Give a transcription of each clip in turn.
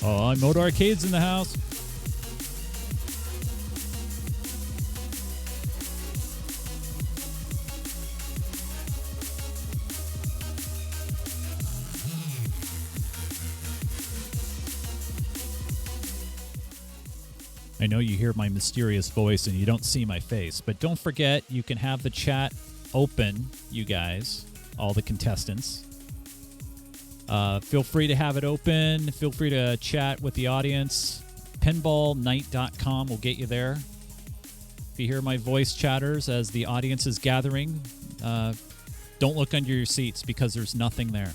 Oh, Moto Arcade's in the house. I know you hear my mysterious voice and you don't see my face, but don't forget you can have the chat open, you guys, all the contestants. Feel free to have it open. Feel free to chat with the audience. Pinballnight.com will get you there. If you hear my voice chatters as the audience is gathering, don't look under your seats because there's nothing there.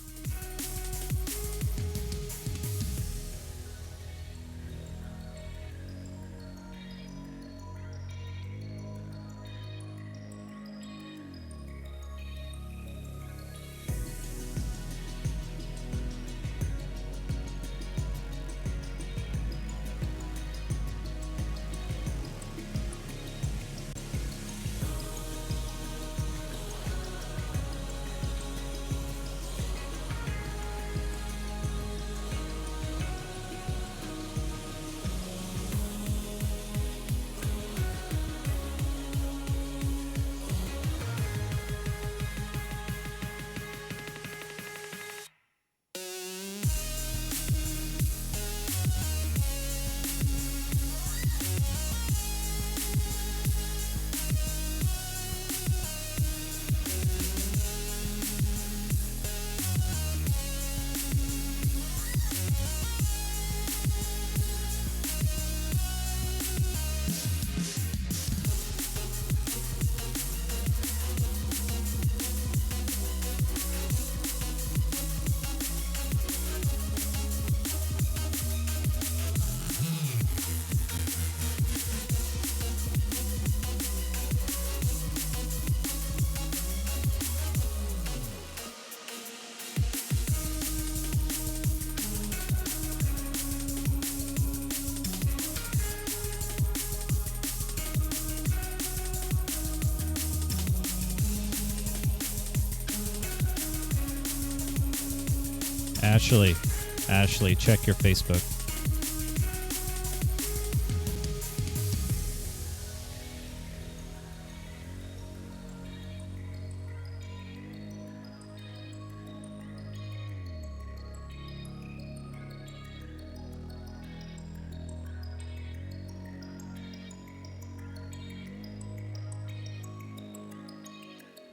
Ashley, check your Facebook.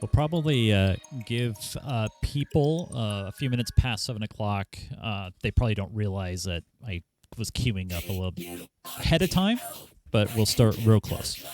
We'll probably give people a few minutes past 7 o'clock. They probably don't realize that I was queuing up a little bit ahead of time, but we'll start real close.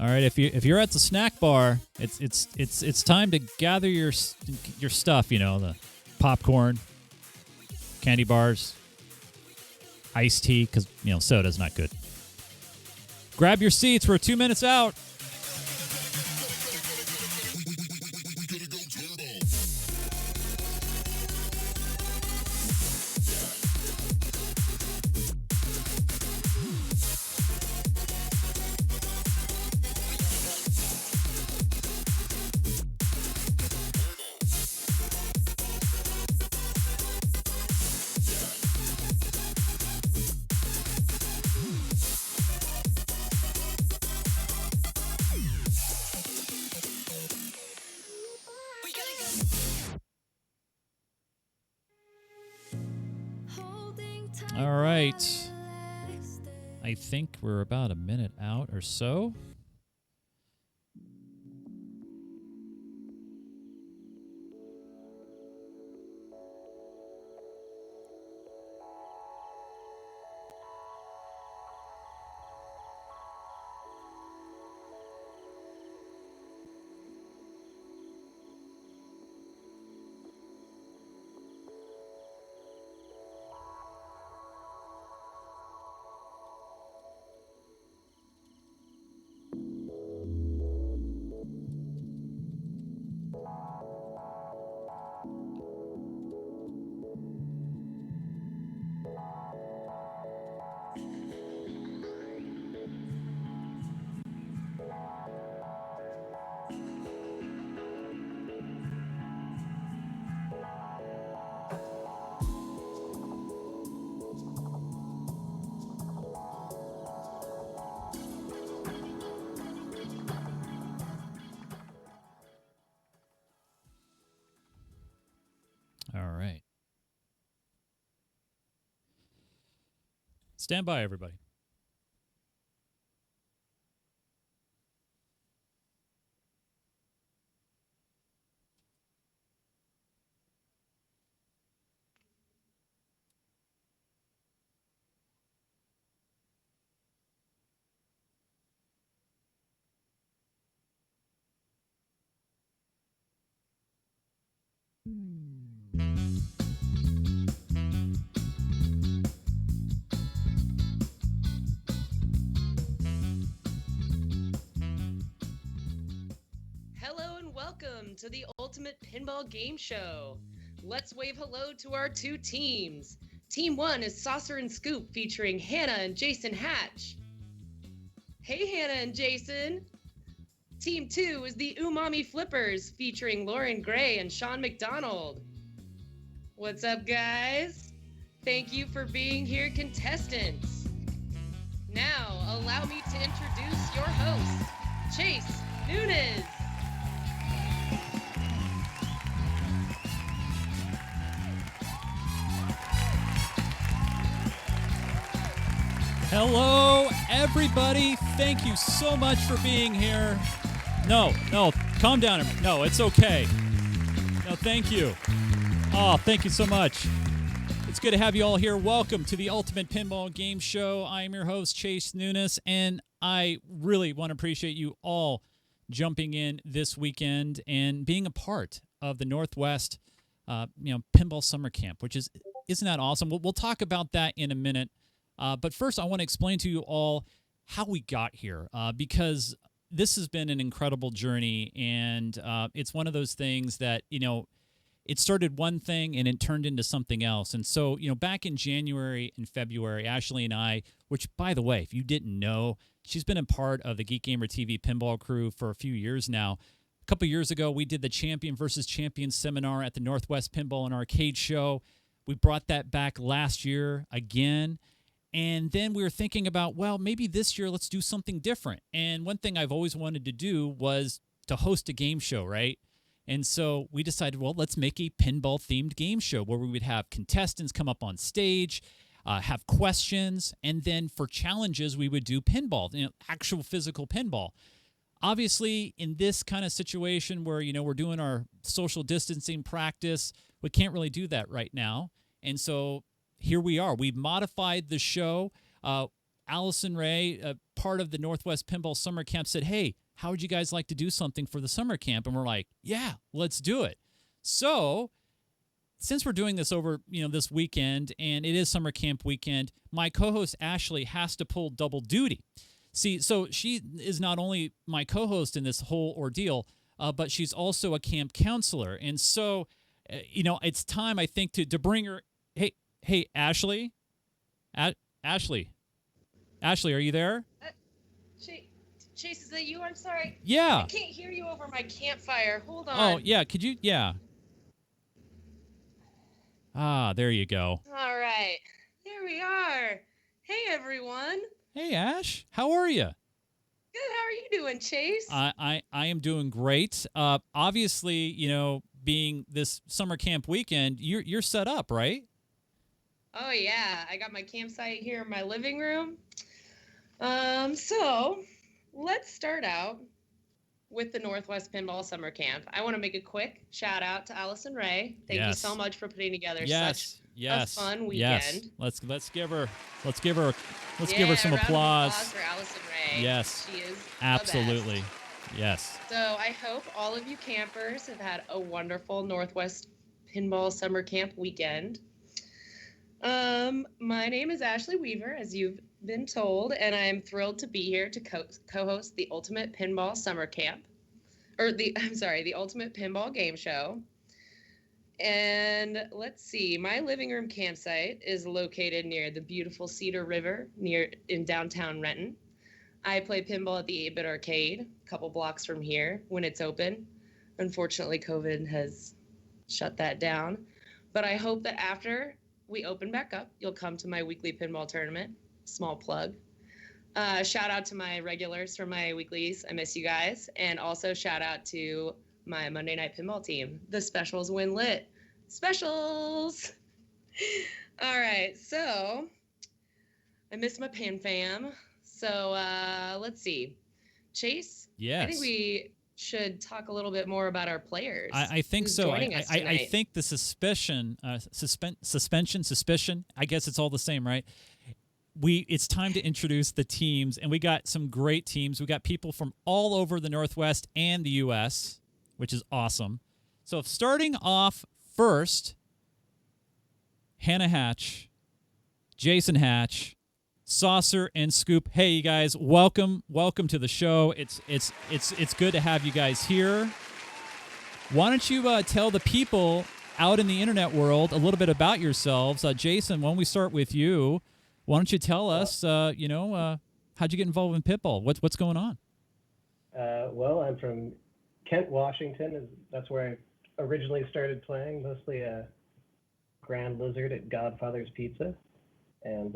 All right, if you're at the snack bar, it's time to gather your stuff. You know, the popcorn, candy bars, iced tea, because soda's not good. Grab your seats. We're 2 minutes out. All right. I think we're about a minute out or so. All right. Stand by, everybody. Hello and welcome to the Ultimate Pinball Game Show. Let's wave hello to our two teams. Team 1 is Saucer and Scoop featuring Hannah and Jason Hatch. Hey Hannah and Jason. Team 2 is the Umami Flippers featuring Lauren Gray and Sean McDonald. What's up, guys? Thank you for being here, contestants. Now, allow me to introduce your host, Chase Nunes. Hello, everybody. Thank you so much for being here. No, calm down. No, it's okay. No, thank you. Oh, thank you so much. It's good to have you all here. Welcome to the Ultimate Pinball Game Show. I am your host, Chase Nunes, and I really want to appreciate you all jumping in this weekend and being a part of the Northwest, Pinball Summer Camp, isn't that awesome? We'll talk about that in a minute. But first, I want to explain to you all how we got here, because this has been an incredible journey, and it's one of those things that, it started one thing and it turned into something else. And so, back in January and February, Ashley and I, which, by the way, if you didn't know, she's been a part of the Geek Gamer TV pinball crew for a few years now. A couple years ago, we did the Champion versus Champion seminar at the Northwest Pinball and Arcade Show. We brought that back last year again. And then we were thinking about, well, maybe this year let's do something different. And one thing I've always wanted to do was to host a game show, right? And so we decided, well, let's make a pinball-themed game show where we would have contestants come up on stage, have questions, and then for challenges, we would do pinball, actual physical pinball. Obviously, in this kind of situation where, we're doing our social distancing practice, we can't really do that right now. And so here we are. We've modified the show. Allison Ray, part of the Northwest Pinball Summer Camp, said, hey, how would you guys like to do something for the summer camp? And we're like, yeah, let's do it. So since we're doing this over, this weekend, and it is summer camp weekend, my co-host Ashley has to pull double duty. See, so she is not only my co-host in this whole ordeal, but she's also a camp counselor. And so, it's time, I think, to bring her. Hey, Ashley? Ashley, are you there? Chase, is that you? I'm sorry. Yeah. I can't hear you over my campfire. Hold on. Oh, yeah. Could you? Yeah. Ah, there you go. All right. There we are. Hey, everyone. Hey, Ash. How are you? Good. How are you doing, Chase? I am doing great. Obviously, being this summer camp weekend, you're set up, right? Oh, yeah. I got my campsite here in my living room. So let's start out with the Northwest Pinball Summer Camp. I want to make a quick shout out to Allison Ray. Thank you so much for putting together such a fun weekend. Let's give her some applause. For Allison Ray. Yes. She is absolutely the best. Yes. So I hope all of you campers have had a wonderful Northwest Pinball Summer Camp weekend. My name is Ashley Weaver, as you've been told, and I'm thrilled to be here to co-host the Ultimate Pinball Summer Camp, the Ultimate Pinball Game Show. And let's see, my living room campsite is located near the beautiful Cedar River in downtown Renton. I play pinball at the 8-Bit Arcade, a couple blocks from here when it's open. Unfortunately, COVID has shut that down, but I hope that after we open back up, you'll come to my weekly pinball tournament. Small plug. Shout out to my regulars from my weeklies. I miss you guys. And also shout out to my Monday night pinball team. The specials win lit. Specials! All right, so I miss my pin fam. So let's see. Chase? Yes. I think we should talk a little bit more about our players. I think so. I think the suspension, I guess it's all the same, right? It's time to introduce the teams, and we got some great teams. We got people from all over the Northwest and the U.S., which is awesome. So starting off first, Hannah Hatch, Jason Hatch, Saucer and Scoop. Hey, you guys, welcome to the show. It's good to have you guys here. Why don't you tell the people out in the internet world a little bit about yourselves? Jason, why don't we start with you? Why don't you tell us, how'd you get involved in pinball? What's going on? Well, I'm from Kent, Washington. That's where I originally started playing, mostly Grand Lizard at Godfather's Pizza, and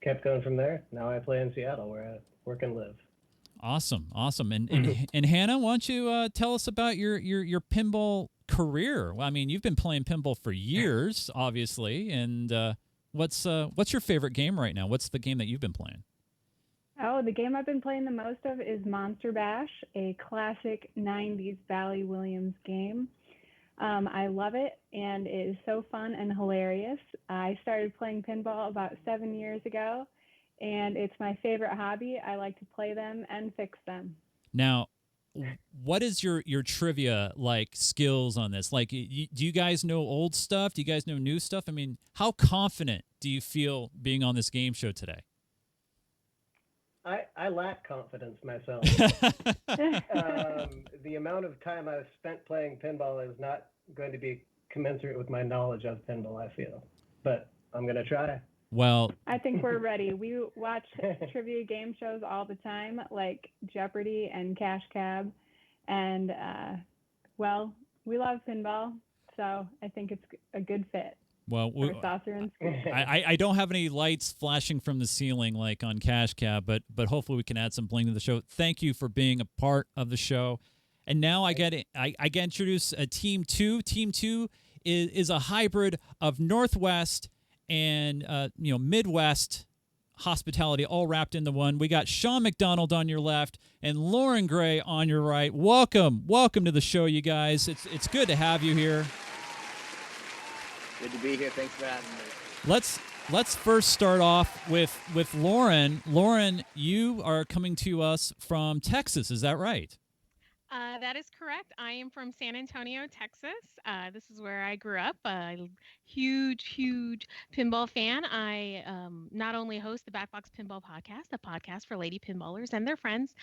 kept going from there. Now I play in Seattle, where I work and live. Awesome. And Hannah, why don't you tell us about your pinball career? Well, I mean, you've been playing pinball for years, obviously, and what's your favorite game right now? What's the game that you've been playing? Oh, the game I've been playing the most of is Monster Bash, a classic 90s Bally Williams game. I love it, and it is so fun and hilarious. I started playing pinball about 7 years ago, and it's my favorite hobby. I like to play them and fix them. Now, what is your trivia skills on this? Do you guys know old stuff? Do you guys know new stuff? I mean, how confident do you feel being on this game show today? I lack confidence myself. The amount of time I've spent playing pinball is not going to be commensurate with my knowledge of pinball, I feel. But I'm going to try. Well, I think we're ready. We watch trivia game shows all the time, like Jeopardy and Cash Cab. And, we love pinball, so I think it's a good fit. Well, Saucer and Scoop. I don't have any lights flashing from the ceiling like on Cash Cab, but hopefully we can add some bling to the show. Thank you for being a part of the show. And now I get introduce Team 2. Team 2 is a hybrid of Northwest and Midwest hospitality all wrapped into one. We got Sean McDonald on your left and Lauren Gray on your right. Welcome to the show, you guys. It's good to have you here. Good to be here. Thanks for having me. let's first start off with Lauren. Lauren, you are coming to us from Texas. Is that right? That is correct. I am from San Antonio, Texas. This is where I grew up. Huge pinball fan. I not only host the Backbox Pinball Podcast, a podcast for lady pinballers and their friends,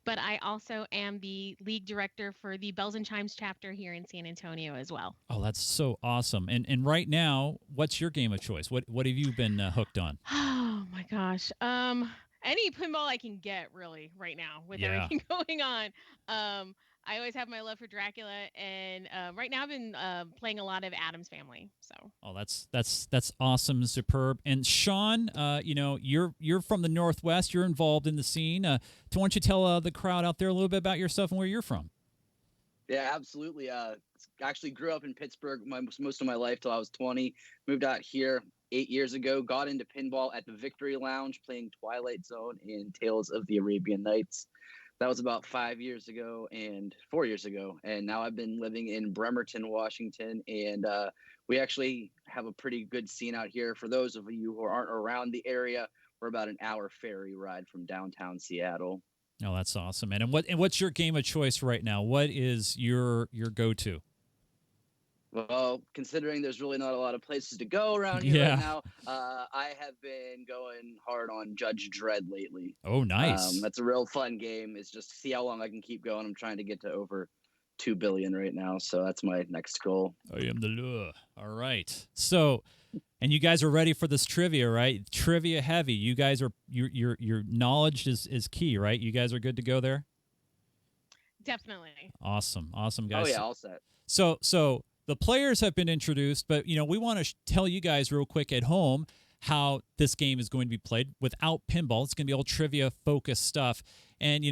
but I also am the league director for the Bells and Chimes chapter here in San Antonio as well. Oh, that's so awesome. And right now, what's your game of choice? What have you been hooked on? Oh my gosh. Any pinball I can get really right now with everything going on. I always have my love for Dracula, and right now I've been playing a lot of Addams Family. So. Oh, that's awesome, superb. And Sean, you're from the Northwest. You're involved in the scene. Why don't you tell the crowd out there a little bit about yourself and where you're from? Yeah, absolutely. Actually grew up in Pittsburgh most of my life till I was 20. Moved out here 8 years ago. Got into pinball at the Victory Lounge, playing Twilight Zone and Tales of the Arabian Nights. That was about 4 years ago. And now I've been living in Bremerton, Washington, and we actually have a pretty good scene out here. For those of you who aren't around the area, we're about an hour ferry ride from downtown Seattle. Oh, that's awesome, man. And what's your game of choice right now? What is your go-to? Well, considering there's really not a lot of places to go around here right now, I have been going hard on Judge Dredd lately. Oh, nice. That's a real fun game. It's just to see how long I can keep going. I'm trying to get to over 2 billion right now, so that's my next goal. I am the law. All right. So, and you guys are ready for this trivia, right? Trivia heavy. You guys are your knowledge is key, right? You guys are good to go there? Definitely. Awesome, guys. Oh yeah, all set. So the players have been introduced, but we want to tell you guys real quick at home how this game is going to be played without pinball. It's going to be all trivia focused stuff, and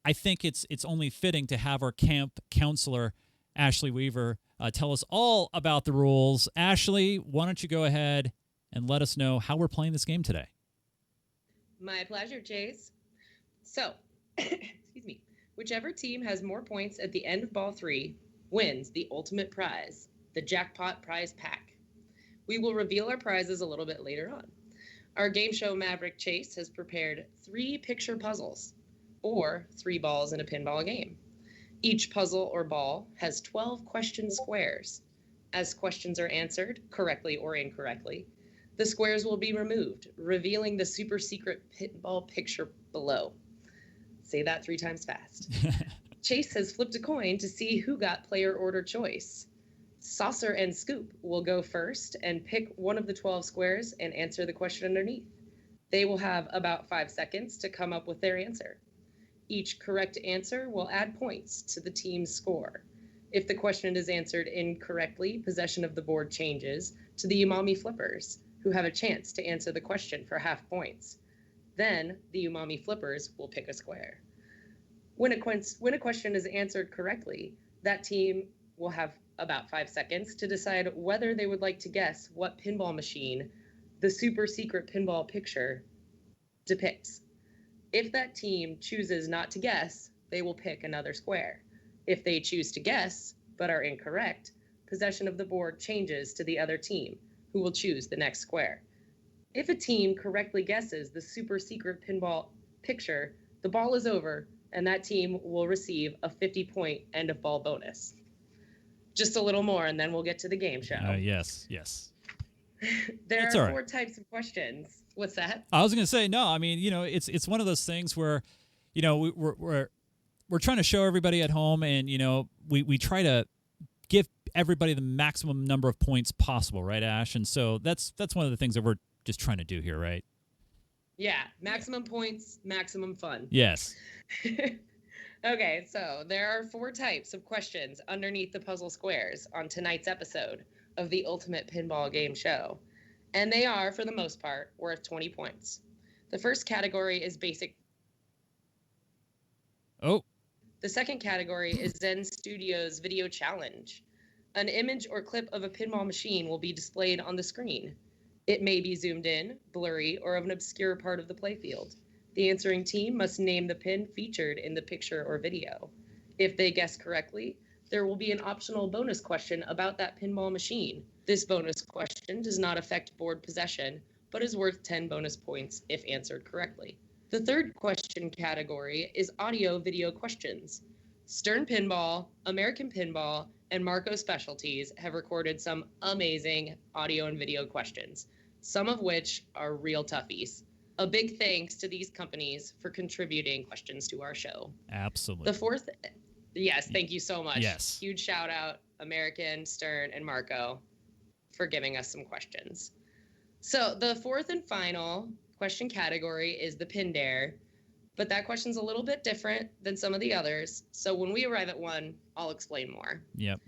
I think it's only fitting to have our camp counselor Ashley Weaver tell us all about the rules. Ashley, why don't you go ahead and let us know how we're playing this game today? My pleasure, Chase. So, excuse me. Whichever team has more points at the end of ball 3 wins the ultimate prize, the jackpot prize pack. We will reveal our prizes a little bit later on. Our game show Maverick Chase has prepared 3 picture puzzles, or 3 balls in a pinball game. Each puzzle or ball has 12 question squares. As questions are answered, correctly or incorrectly, the squares will be removed, revealing the super secret pinball picture below. Say that 3 times fast. Chase has flipped a coin to see who got player order choice. Saucer and Scoop will go first and pick one of the 12 squares and answer the question underneath. They will have about 5 seconds to come up with their answer. Each correct answer will add points to the team's score. If the question is answered incorrectly, possession of the board changes to the Umami Flippers, who have a chance to answer the question for half points. Then the Umami Flippers will pick a square. When a question is answered correctly, that team will have about 5 seconds to decide whether they would like to guess what pinball machine the super secret pinball picture depicts. If that team chooses not to guess, they will pick another square. If they choose to guess, but are incorrect, possession of the board changes to the other team, who will choose the next square. If a team correctly guesses the super secret pinball picture, the ball is over, and that team will receive a 50-point end of ball bonus. Just a little more, and then we'll get to the game show. Yes. There It's are all right. 4 types of questions. What's that? I was going to say, no, I mean, it's one of those things where, we're trying to show everybody at home, and, we try to give everybody the maximum number of points possible, right, Ash? And so that's one of the things that we're just trying to do here, right? Yeah, maximum points, maximum fun. Yes. Okay, so there are 4 types of questions underneath the puzzle squares on tonight's episode of the Ultimate Pinball Game Show. And they are, for the most part, worth 20 points. The first category is basic. Oh. The second category is Zen Studios Video Challenge. An image or clip of a pinball machine will be displayed on the screen. It may be zoomed in, blurry, or of an obscure part of the playfield. The answering team must name the pin featured in the picture or video. If they guess correctly, there will be an optional bonus question about that pinball machine. This bonus question does not affect board possession, but is worth 10 bonus points if answered correctly. The third question category is audio-video questions. Stern Pinball, American Pinball, and Marco Specialties have recorded some amazing audio and video questions, some of which are real toughies. A big thanks to these companies for contributing questions to our show. Absolutely. The fourth, yes, thank you so much. Yes. Huge shout out, American, Stern, and Marco, for giving us some questions. So the fourth and final question category is the Pin Dare, but that question's a little bit different than some of the others. So when we arrive at one, I'll explain more. Yep.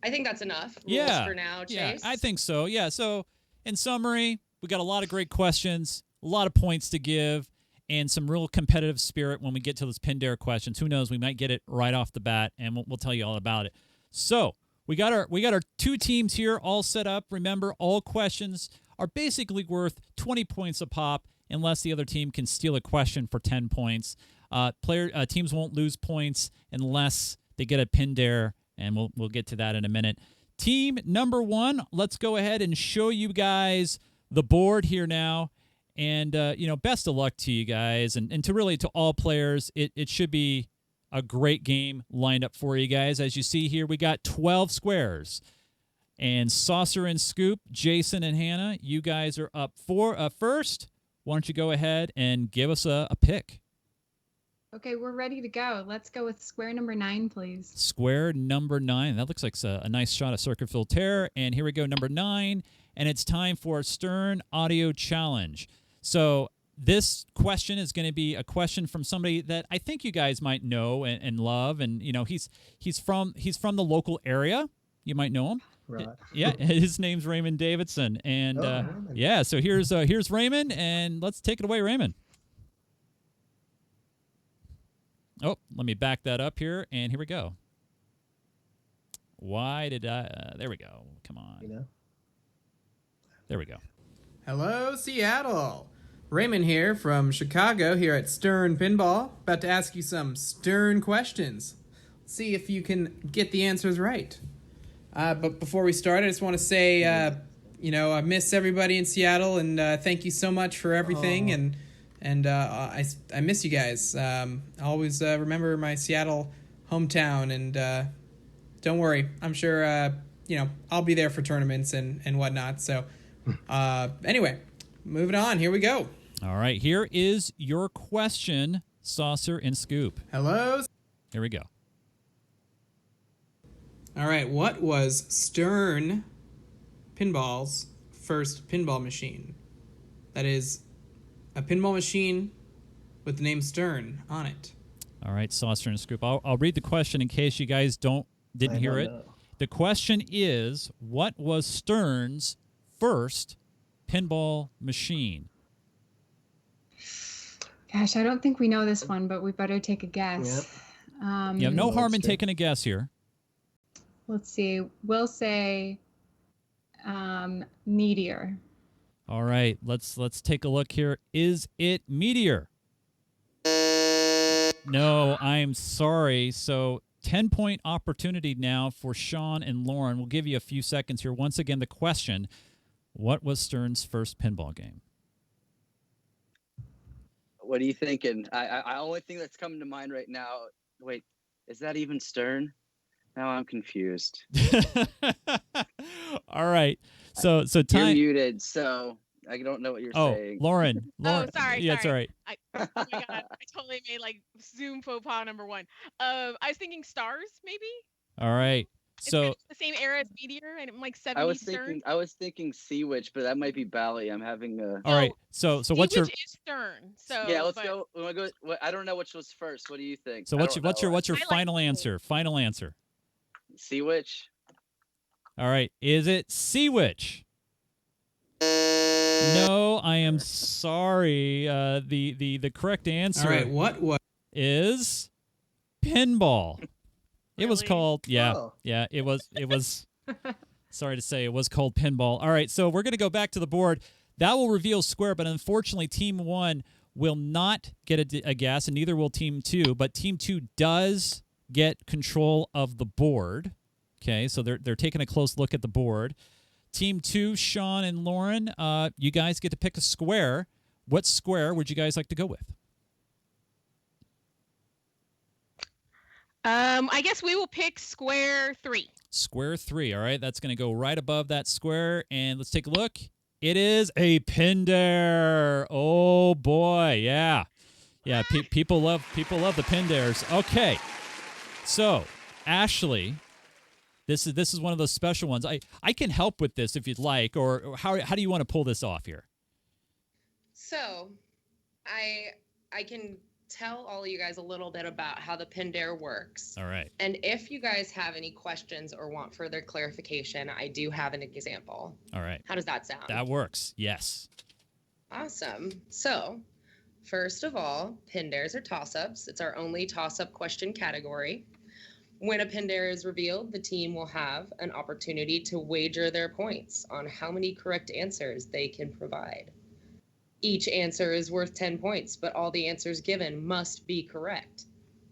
I think that's enough rules for now, Chase. Yeah, I think so. Yeah, so in summary, we got a lot of great questions, a lot of points to give, and some real competitive spirit when we get to those Pin Dare questions. Who knows? We might get it right off the bat, and we'll tell you all about it. So we got our two teams here all set up. Remember, all questions are basically worth 20 points a pop, unless the other team can steal a question for 10 points. Teams won't lose points unless they get a Pin Dare, and we'll get to that in a minute. Team number one, let's go ahead and show you guys the board here now. And, best of luck to you guys. And to all players, it should be a great game lined up for you guys. As you see here, we got 12 squares. And Saucer and Scoop, Jason and Hannah, you guys are up first. Why don't you go ahead and give us a pick? Okay, we're ready to go. Let's go with square number 9, please. Square number 9. That looks like a nice shot of Circuitville Terror. And here we go, number 9. And it's time for Stern Audio Challenge. So this question is going to be a question from somebody that I think you guys might know and love. And, he's from the local area. You might know him. Right. Yeah, his name's Raymond Davidson. And, Raymond. yeah, so here's Raymond. And let's take it away, Raymond. Oh, let me back that up here, and here we go. Why did I... there we go. Come on. There we go. Hello, Seattle. Raymond here from Chicago, here at Stern Pinball. About to ask you some Stern questions. See if you can get the answers right. But before we start, I just want to say, I miss everybody in Seattle, and thank you so much for everything, and I miss you guys. I always remember my Seattle hometown, and don't worry, I'm sure I'll be there for tournaments and whatnot. So anyway, moving on. Here we go. All right, here is your question, Saucer and Scoop. Hello. Here we go. All right, what was Stern Pinball's first pinball machine? That is a pinball machine with the name Stern on it. All right, Saucer and Scoop. I'll read the question in case you guys didn't hear it. Know. The question is, what was Stern's first pinball machine? Gosh, I don't think we know this one, but we better take a guess. Yep. You have no harm in Monster. taking a guess here. Let's see. We'll say Meteor. All right, let's take a look here. Is it Meteor? No, I'm sorry. So 10-point opportunity now for Sean and Lauren. We'll give you a few seconds here. Once again, the question, what was Stern's first pinball game? What are you thinking? I only thing that's coming to mind right now. Wait, is that even Stern? Now I'm confused. All right. So You're time. muted, so I don't know what you're saying. Lauren. Oh, sorry. Yeah, it's all right. Oh my god, I totally made Zoom faux pas number 1. I was thinking Stars, maybe. All right. It's So kind of the same era as Meteor, and 70s Stern. I was thinking Sea Witch, but that might be Bally. I'm having a. all right. So what's your Which is Stern? So Yeah, let's go. We want to go. I don't know which was first. What do you think? what's your I like final Sea answer? Final answer. Sea Witch? All right. Is it Sea Witch? No, I am sorry. The correct answer All right, what is pinball. It was Really? called Oh. it was sorry to say it was called pinball. All right, so we're going to go back to the board. That will reveal square, but unfortunately team 1 will not get a guess, and neither will team 2, but team 2 does get control of the board. Okay, so they're taking a close look at the board. Team 2, Sean and Lauren, you guys get to pick a square. What square would you guys like to go with? I guess we will pick square 3. Square 3. All right, that's going to go right above that square. And let's take a look. It is a pin dare. Oh boy, yeah, yeah. People love the pin dares. Okay, so Ashley, this is one of those special ones. I can help with this if you'd like, or how do you want to pull this off here? So, I can tell all of you guys a little bit about how the pin dare works. All right. And if you guys have any questions or want further clarification, I do have an example. All right. How does that sound? That works. Yes. Awesome. So, first of all, pin dares are toss-ups. It's our only toss-up question category. When a pin dare is revealed, the team will have an opportunity to wager their points on how many correct answers they can provide. Each answer is worth 10 points, but all the answers given must be correct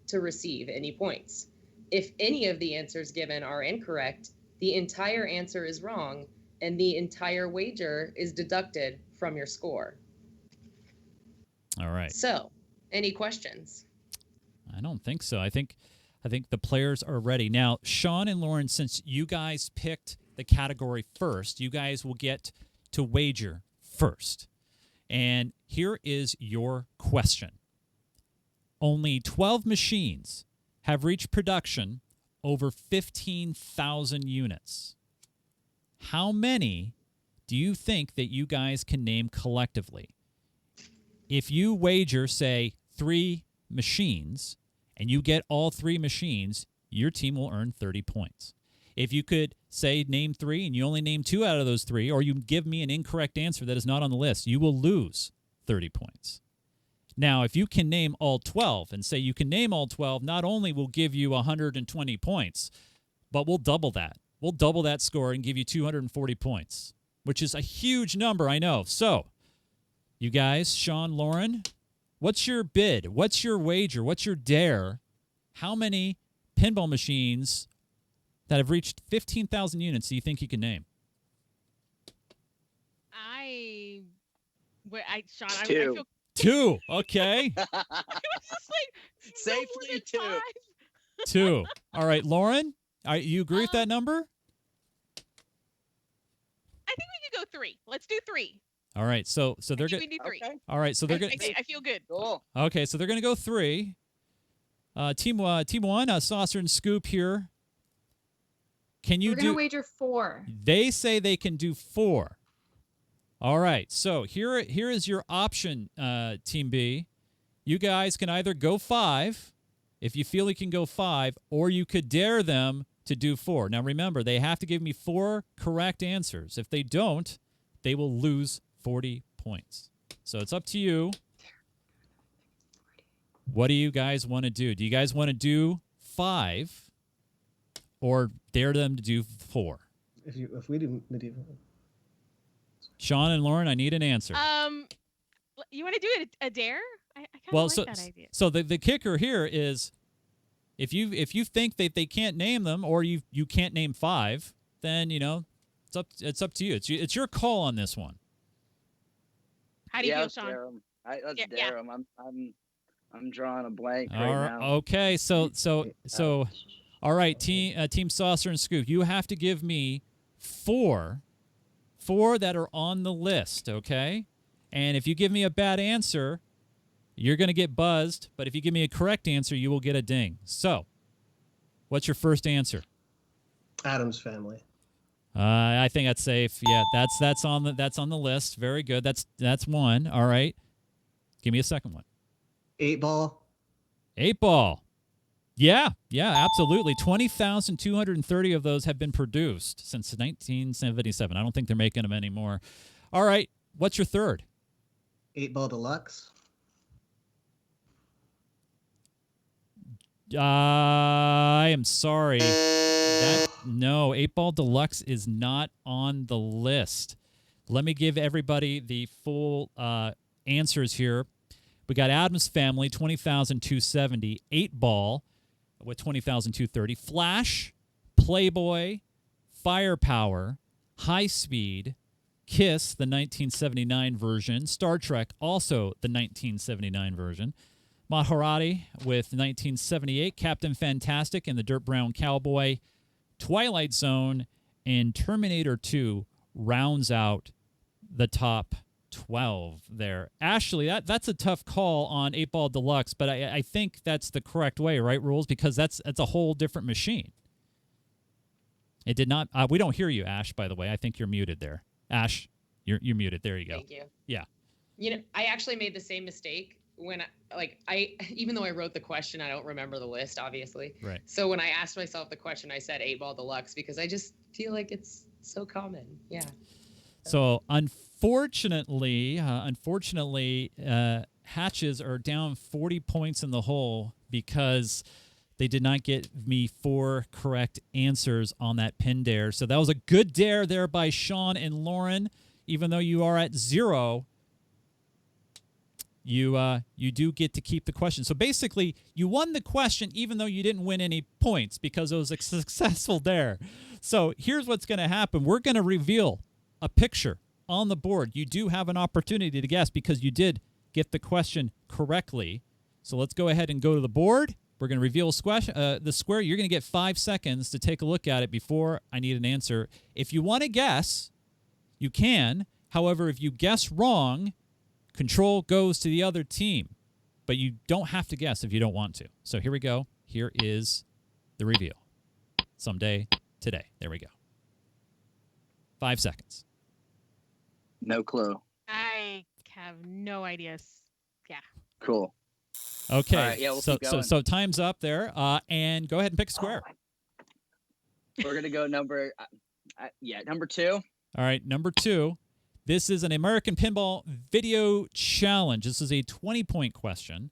to receive any points. If any of the answers given are incorrect, the entire answer is wrong, and the entire wager is deducted from your score. All right. So, any questions? I don't think so. I think the players are ready. Now, Sean and Lauren, since you guys picked the category first, you guys will get to wager first. And here is your question. Only 12 machines have reached production over 15,000 units. How many do you think that you guys can name collectively? If you wager, say, 3 machines, and you get all 3 machines, your team will earn 30 points. If you could say name 3 and you only name 2 out of those 3, or you give me an incorrect answer that is not on the list, you will lose 30 points. Now, if you can name all 12 and say you can name all 12, not only will give you 120 points, but we'll double that. We'll double that score and give you 240 points, which is a huge number, I know. So, you guys, Sean, Lauren, what's your bid? What's your wager? What's your dare? How many pinball machines that have reached 15,000 units do you think you can name? Sean, I 2. feel 2. Okay. it was just like Safely 2. 5. 2. All right, Lauren, you agree with that number? I think we could go 3. Let's do 3. All right, so they're We going. do 3. Okay. All right, so they're going. I feel good. Cool. Okay, so they're going to go 3. Team 1, Saucer and Scoop here. Can you We're gonna wager 4. They say they can do 4. All right, so here is your option, Team B. You guys can either go 5, if you feel you can go 5, or you could dare them to do 4. Now remember, they have to give me 4 correct answers. If they don't, they will lose 40 points. So it's up to you. What do you guys want to do? Do you guys want to do 5 or dare them to do 4? If we do medieval. Sean and Lauren, I need an answer. You want to do a dare? I kind of Well, like that idea. so the kicker here is if you think that they can't name them or you can't name 5, then it's up to you. It's your call on this one. How do you feel, Let's Sean? dare 'em. Let's dare 'em. I'm drawing a blank All right right. now. Okay. So all right, Team Saucer and Scoop, you have to give me 4 that are on the list, okay? And if you give me a bad answer, you're going to get buzzed, but if you give me a correct answer, you will get a ding. So, what's your first answer? Addams Family. I think that's safe. Yeah, that's on the list. Very good. That's 1. All right. Give me a second one. 8 Ball. 8 Ball. Yeah, absolutely. 20,230 of those have been produced since 1977. I don't think they're making them anymore. All right, what's your third? 8 Ball Deluxe. I am sorry. No, 8 Ball Deluxe is not on the list. Let me give everybody the full answers here. We got Addams Family, 20,270. 8 Ball with 20,230. Flash, Playboy, Firepower, High Speed, Kiss, the 1979 version, Star Trek, also the 1979 version, Maharati with 1978, Captain Fantastic and the Dirt Brown Cowboy, Twilight Zone, and Terminator 2 rounds out the top 12 there. Ashley, that's a tough call on 8-Ball Deluxe, but I think that's the correct way, right, Rules? Because that's a whole different machine. It did not. We don't hear you, Ash, by the way. I think you're muted there. Ash, you're muted. There you go. Thank you. Yeah. I actually made the same mistake when I even though I wrote the question, I don't remember the list, obviously. Right. So when I asked myself the question, I said 8-Ball Deluxe because I just feel like it's so common. Yeah. So unfortunately, Hatches are down 40 points in the hole because they did not get me 4 correct answers on that pin dare. So that was a good dare there by Sean and Lauren. Even though you are at 0, you do get to keep the question. So basically, you won the question even though you didn't win any points because it was a successful dare. So here's what's going to happen. We're going to reveal a picture on the board. You do have an opportunity to guess because you did get the question correctly. So let's go ahead and go to the board. We're going to reveal the square. You're going to get 5 seconds to take a look at it before I need an answer. If you want to guess, you can. However, if you guess wrong, control goes to the other team. But you don't have to guess if you don't want to. So here we go. Here is the reveal. Someday, today. There we go. 5 seconds. No clue. I have no idea. Yeah. Cool. Okay. All right, yeah, we'll keep going. so time's up there. And go ahead and pick a square. We're going to go number 2. All right, number 2. This is an American Pinball Video Challenge. This is a 20-point question.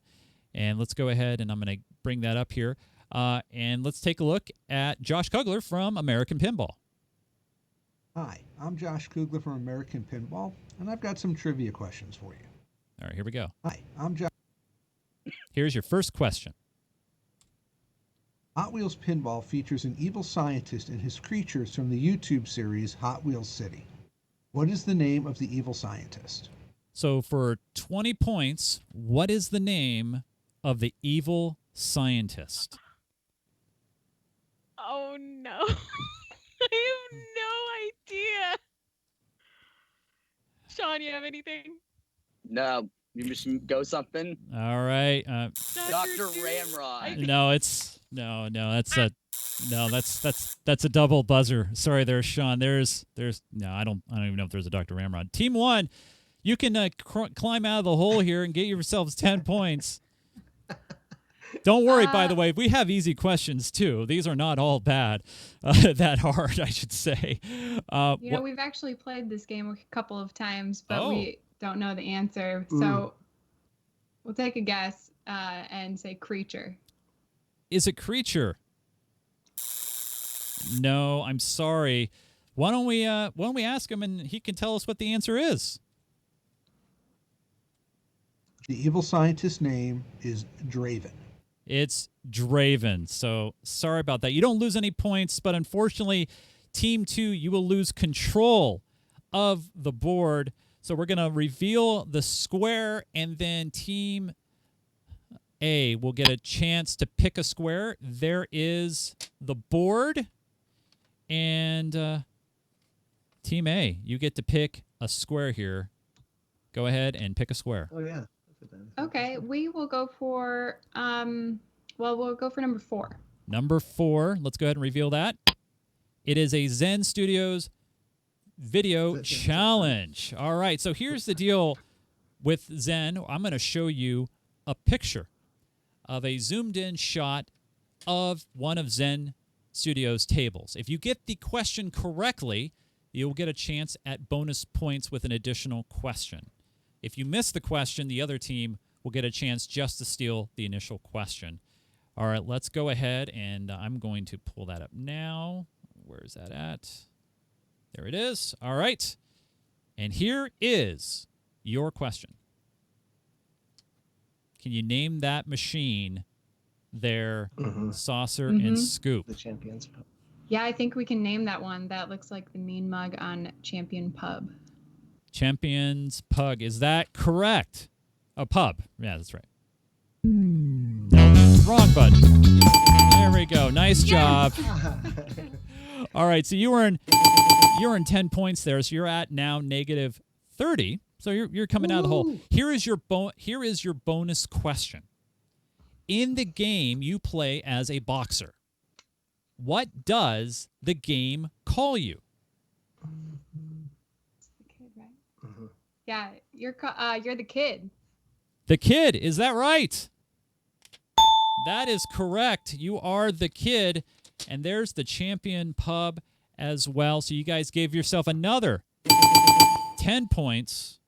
And let's go ahead, and I'm going to bring that up here. And let's take a look at Josh Kugler from American Pinball. Hi, I'm Josh Kugler from American Pinball, and I've got some trivia questions for you. All right, here we go. Hi, I'm Josh. Here's your first question. Hot Wheels Pinball features an evil scientist and his creatures from the YouTube series Hot Wheels City. What is the name of the evil scientist? So for 20 points, what is the name of the evil scientist? Oh, no. I have no idea. Sean, you have anything? No, you just go something. All right. Dr. Ramrod. That's a double buzzer. Sorry there, Sean. There's no, I don't even know if there's a Dr. Ramrod. Team 1, you can climb out of the hole here and get yourselves 10 points. Don't worry, by the way, we have easy questions too. These are not all bad, that hard, I should say. We've actually played this game a couple of times, but we don't know the answer. So we'll take a guess and say creature. Is it creature? No, I'm sorry. Why don't we ask him and he can tell us what the answer is? The evil scientist's name is Draven. It's Draven. So sorry about that. You don't lose any points, but unfortunately, Team 2, you will lose control of the board. So we're going to reveal the square, and then Team A will get a chance to pick a square. There is the board, and Team A, you get to pick a square here. Go ahead and pick a square. Oh, yeah. Okay, we will go for we'll go for number 4. Number 4. Let's go ahead and reveal that. It is a Zen Studios Video Challenge. All right, so here's the deal with Zen. I'm going to show you a picture of a zoomed-in shot of one of Zen Studios' tables. If you get the question correctly, you'll get a chance at bonus points with an additional question. If you miss the question, the other team will get a chance just to steal the initial question. All right, let's go ahead, and I'm going to pull that up now. Where's that at? There it is. All right. And here is your question. Can you name that machine there, Saucer and Scoop? The champions. Yeah, I think we can name that one. That looks like the mean mug on Champion Pub. Champion's Pug. Is that correct? A pub. Yeah, that's right. No, wrong button. There we go. Nice job. All right, so you earn 10 points there. So you're at now negative 30. So you're coming out of the hole. Here is your bonus question. In the game, you play as a boxer. What does the game call you? It's the kid, right? Yeah, you're the kid. The Kid. Is that right? That is correct. You are the Kid. And there's the Champion Pub as well. So you guys gave yourself another 10 points.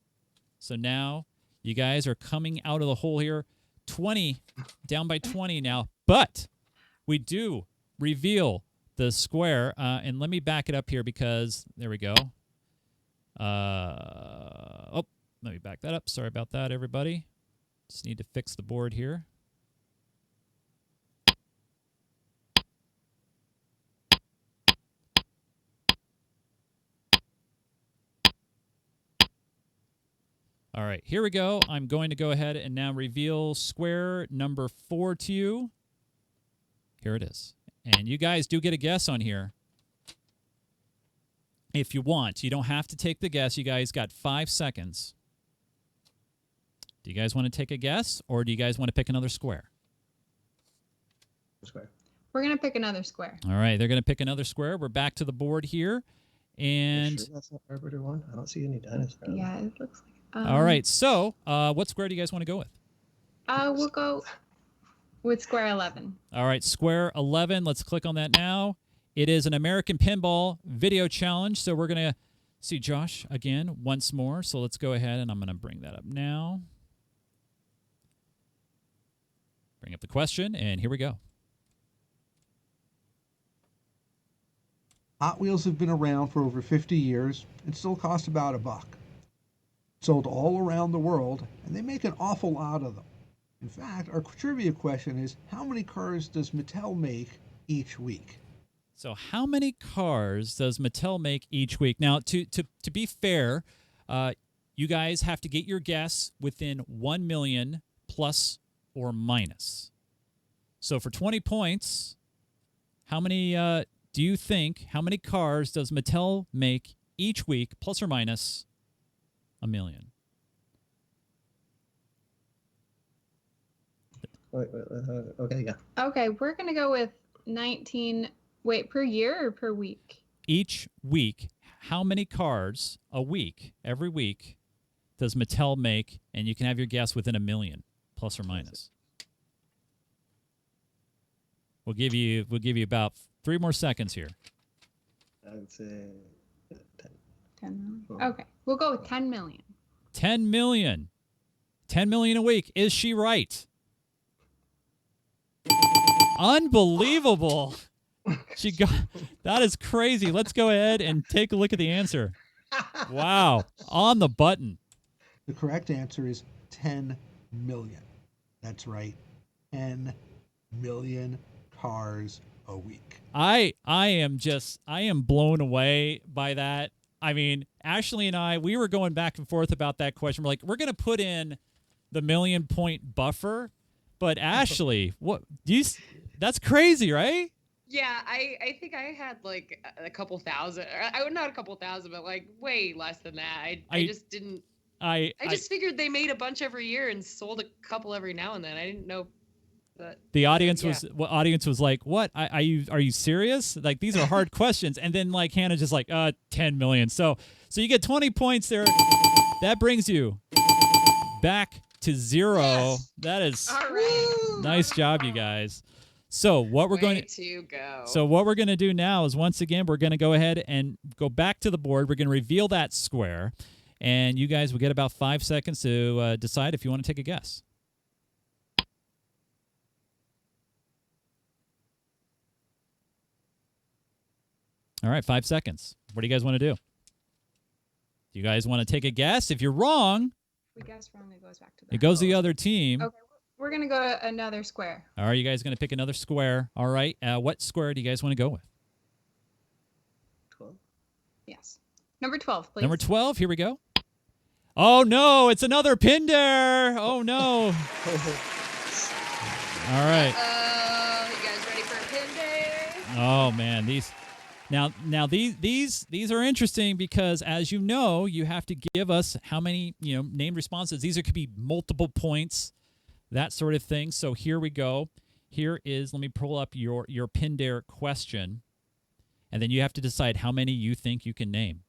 So now you guys are coming out of the hole here. 20, down by 20 now. But we do reveal the square. And let me back it up here because, there we go. Let me back that up. Sorry about that, everybody. Just need to fix the board here. All right, here we go. I'm going to go ahead and now reveal square number 4 to you. Here it is. And you guys do get a guess on here if you want. You don't have to take the guess. You guys got 5 seconds. Do you guys want to take a guess, or do you guys want to pick another square? Square. We're going to pick another square. All right, they're going to pick another square. We're back to the board here. And Sure that's not Arbiter 1? I don't see any dinosaurs. Yeah, it looks like. All right, so what square do you guys want to go with? We'll go with square 11. All right, square 11. Let's click on that now. It is an American Pinball video challenge, so we're going to see Josh again once more. So let's go ahead, and I'm going to bring that up now. Bring up the question, and here we go. Hot Wheels have been around for over 50 years and still cost about $1. Sold all around the world, and they make an awful lot of them. In fact, our trivia question is, how many cars does Mattel make each week? So how many cars does Mattel make each week? Now, to be fair, you guys have to get your guess within 1 million plus or minus. So for 20 points, how many do you think, how many cars does Mattel make each week plus or minus 1 million? Wait, okay, yeah. Okay, we're going to go with 19. Wait, per year or per week? Each week, how many cars a week, every week, does Mattel make? And you can have your guess within 1 million, plus or minus. We'll give you about 3 more seconds here. I would say 10. 10 million. Okay, we'll go with 10 million. 10 million. 10 million a week. Is she right? Unbelievable. She got that is crazy. Let's go ahead and take a look at the answer. Wow. On the button. The correct answer is 10 million. That's right. 10 million cars a week. I am blown away by that. I mean, Ashley and I, we were going back and forth about that question. We're like, we're going to put in the 1 million point buffer, but Ashley, that's crazy, right? Yeah, I think I had like a couple thousand. Not a couple thousand, but like way less than that. I just didn't. I just figured they made a bunch every year and sold a couple every now and then. I didn't know that. The audience was like, "What? Are you serious? Like these are hard questions." And then like Hannah just like, 10 million. So you get 20 points there. That brings you back to 0. Yes. That is All right. nice job, you guys. So what we're going to go. So what we're going to do now is once again we're going to go ahead and go back to the board. We're going to reveal that square, and you guys will get about 5 seconds to decide if you want to take a guess. All right, 5 seconds. What do you guys want to do? Do you guys want to take a guess? If you're wrong, If we guess wrong, it goes back to the. it goes to the other team. Okay, we're gonna go to another square. All right, you guys going to pick another square. All right, what square do you guys want to go with? Yes. Number 12, please. Number 12, here we go. Oh, no, it's another Pinder. Oh, no. All right. You guys ready for a Pinder? Oh, man, these are interesting because, as you know, you have to give us how many, named responses. These could be multiple points, that sort of thing. So here we go. Here is, let me pull up your Pinder question, and then you have to decide how many you think you can name.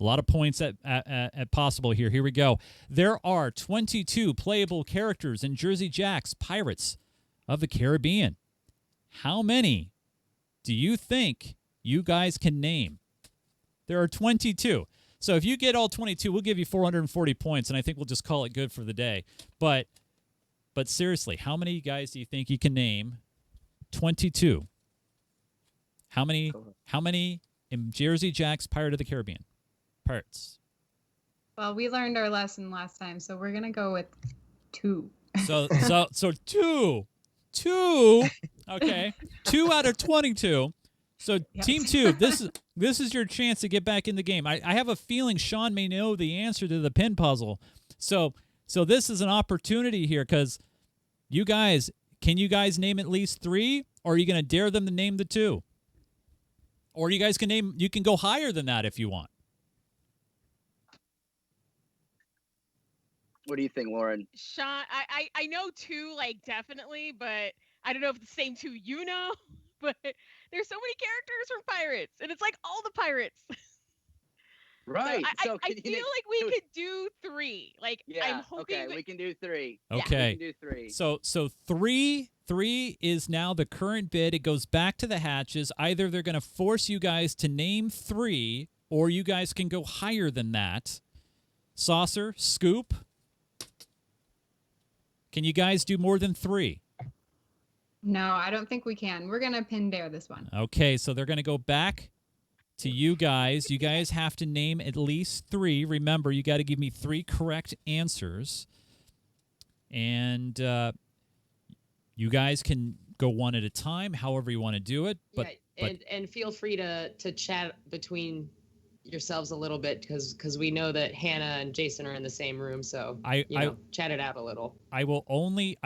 A lot of points at possible here. Here we go. There are 22 playable characters in Jersey Jack's Pirates of the Caribbean. How many do you think you guys can name? There are 22. So if you get all 22, we'll give you 440 points, and I think we'll just call it good for the day. But seriously, how many guys do you think you can name? 22. How many in Jersey Jack's Pirate of the Caribbean? Pirates. Well, we learned our lesson last time, so we're gonna go with 2. So two. Okay, 2 out of 22. So Yep. Team 2, this is your chance to get back in the game. I have a feeling Sean may know the answer to the pin puzzle. So this is an opportunity here because can you guys name at least 3, or are you going to dare them to name the 2? Or you can go higher than that if you want. What do you think, Lauren? Sean, I know 2, like, definitely, but I don't know if it's the same 2 you know. But there's so many characters from Pirates, and it's like all the pirates. Right. So I feel like we could do 3. Like, Yeah. I'm hoping Okay, we can do 3. Okay. We can do 3. So three is now the current bid. It goes back to the hatches. Either they're going to force you guys to name 3, or you guys can go higher than that. Saucer, Scoop, can you guys do more than 3? No, I don't think we can. We're gonna pin dare this one. Okay, so they're going to go back to you guys. You guys have to name at least 3. Remember, you got to give me 3 correct answers. And you guys can go one at a time, however you want to do it. But and feel free to chat between yourselves a little bit because we know that Hannah and Jason are in the same room, so chat it out a little. I only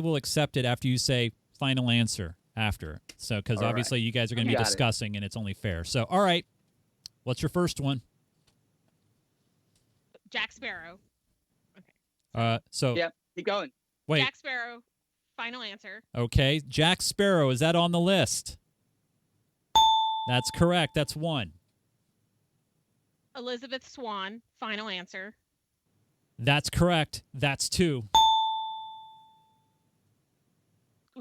will accept it after you say final answer after. So, because obviously you guys are going to be discussing, and it's only fair. So, all right. What's your first one? Jack Sparrow. Okay. Yeah, keep going. Wait. Jack Sparrow. Final answer. Okay. Jack Sparrow, is that on the list? That's correct. That's 1. Elizabeth Swan. Final answer. That's correct. That's 2.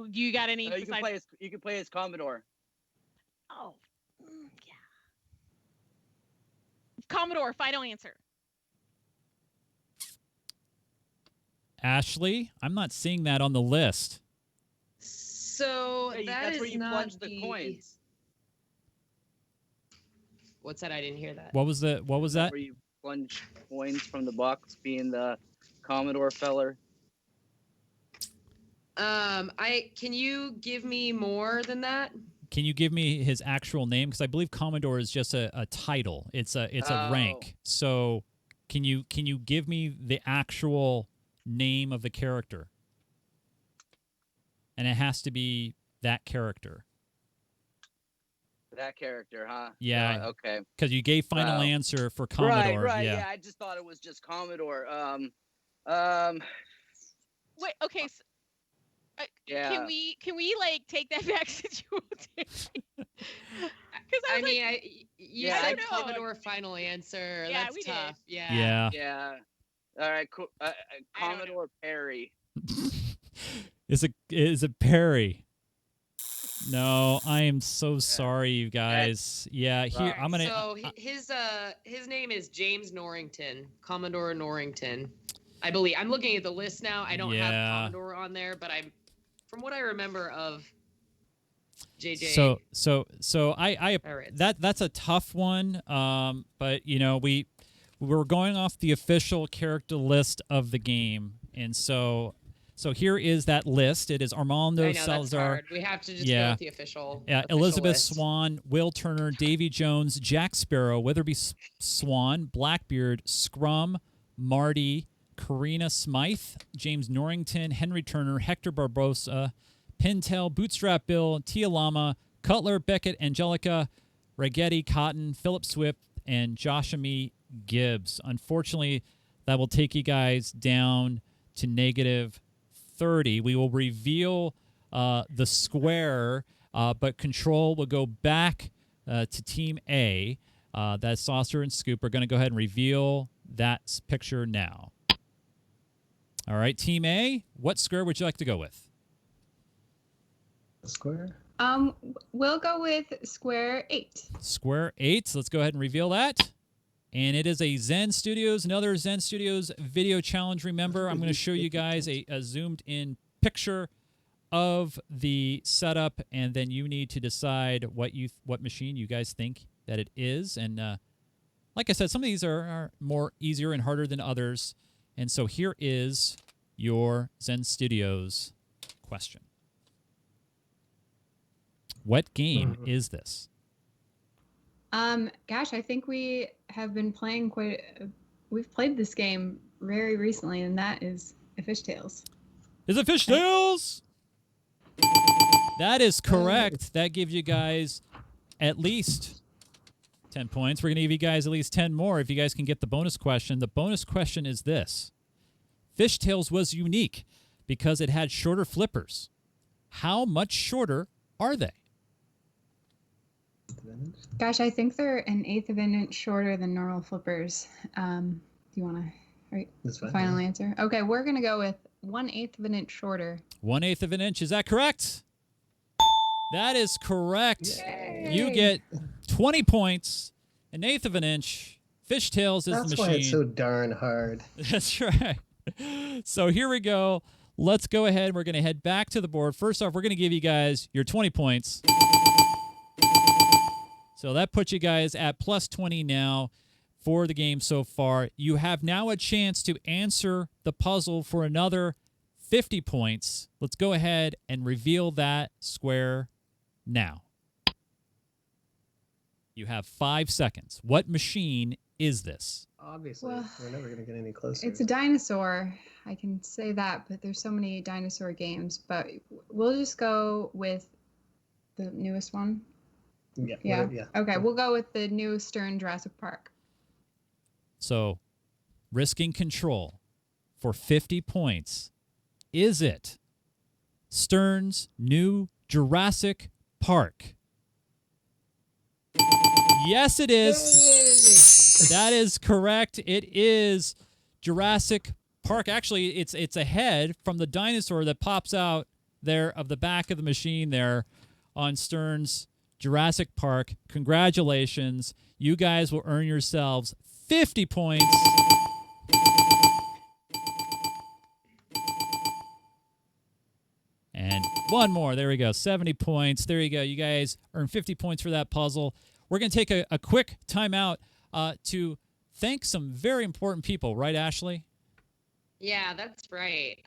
You got any? You can play as Commodore. Oh, yeah. Commodore. Final answer. Ashley, I'm not seeing that on the list. So that's where you not plunge the coins. What's that? I didn't hear that. What was that? Where you plunge coins from the box, being the Commodore feller. Can you give me more than that? Can you give me his actual name? Because I believe Commodore is just a title. It's a rank. So can you give me the actual name of the character? And it has to be that character. That character, huh? Yeah. Okay. Because you gave final answer for Commodore. Right. Yeah. I just thought it was just Commodore. Wait. Okay. So, Can we like take that back since you will take it? Because you said Commodore final answer. Yeah, That's we tough. did. Yeah. Yeah. All right. Cool. Commodore Perry. Is it Perry? No, I am so sorry, you guys. Yeah, here I'm gonna. So his name is James Norrington, Commodore Norrington. I believe I'm looking at the list now. I don't have Commodore on there, but from what I remember of JJ. So I that's a tough one. But we were going off the official character list of the game, and so So here is that list. It is Armando I know, Salazar. that's hard. We have to just go with the official. Elizabeth list. Swan, Will Turner, Davy Jones, Jack Sparrow, Witherby Swan, Blackbeard, Scrum, Marty, Karina Smythe, James Norrington, Henry Turner, Hector Barbosa, Pintail, Bootstrap Bill, Tia Lama, Cutler, Beckett, Angelica, Ragetti, Cotton, Philip Swift, and Joshami Gibbs. Unfortunately, that will take you guys down to negative 30. We will reveal the square, but control will go back to Team A. That's Saucer and Scoop. We're going to go ahead and reveal that picture now. All right, Team A, what square would you like to go with? Square? We'll go with square 8. Square 8. So let's go ahead and reveal that. And it is a Zen Studios, another Zen Studios video challenge. Remember, I'm going to show you guys a zoomed-in picture of the setup, and then you need to decide what machine you guys think that it is. And like I said, some of these are more easier and harder than others. And so here is your Zen Studios question. What game is this? Gosh, I think we have been playing we've played this game very recently, and that is a Fishtails. Is it Fishtails? That is correct. That gives you guys at least 10 points. We're going to give you guys at least 10 more if you guys can get the bonus question. The bonus question is this. Fishtails was unique because it had shorter flippers. How much shorter are they? Gosh, I think they're an 1/8 of an inch shorter than normal flippers. Do you want to final answer? Okay, we're going to go with 1/8 of an inch shorter. 1/8 of an inch. Is that correct? That is correct. Yay. You get 20 points. 1/8 of an inch. Fishtails is the machine. That's why it's so darn hard. That's right. So here we go. Let's go ahead. We're going to head back to the board. First off, we're going to give you guys your 20 points. So that puts you guys at plus 20 now for the game so far. You have now a chance to answer the puzzle for another 50 points. Let's go ahead and reveal that square now. You have 5 seconds. What machine is this? Obviously, we're never going to get any closer. It's a dinosaur. I can say that, but there's so many dinosaur games. But we'll just go with the newest one. Yeah. Okay, we'll go with the new Stern Jurassic Park. So, risking control for 50 points. Is it Stern's new Jurassic Park? Yes, it is. That is correct. It is Jurassic Park. Actually, it's a head from the dinosaur that pops out there of the back of the machine there on Stern's Jurassic Park. Congratulations. You guys will earn yourselves 50 points. And one more. There we go. 70 points. There you go. You guys earn 50 points for that puzzle. We're going to take a quick timeout to thank some very important people. Right, Ashley? Yeah, that's right.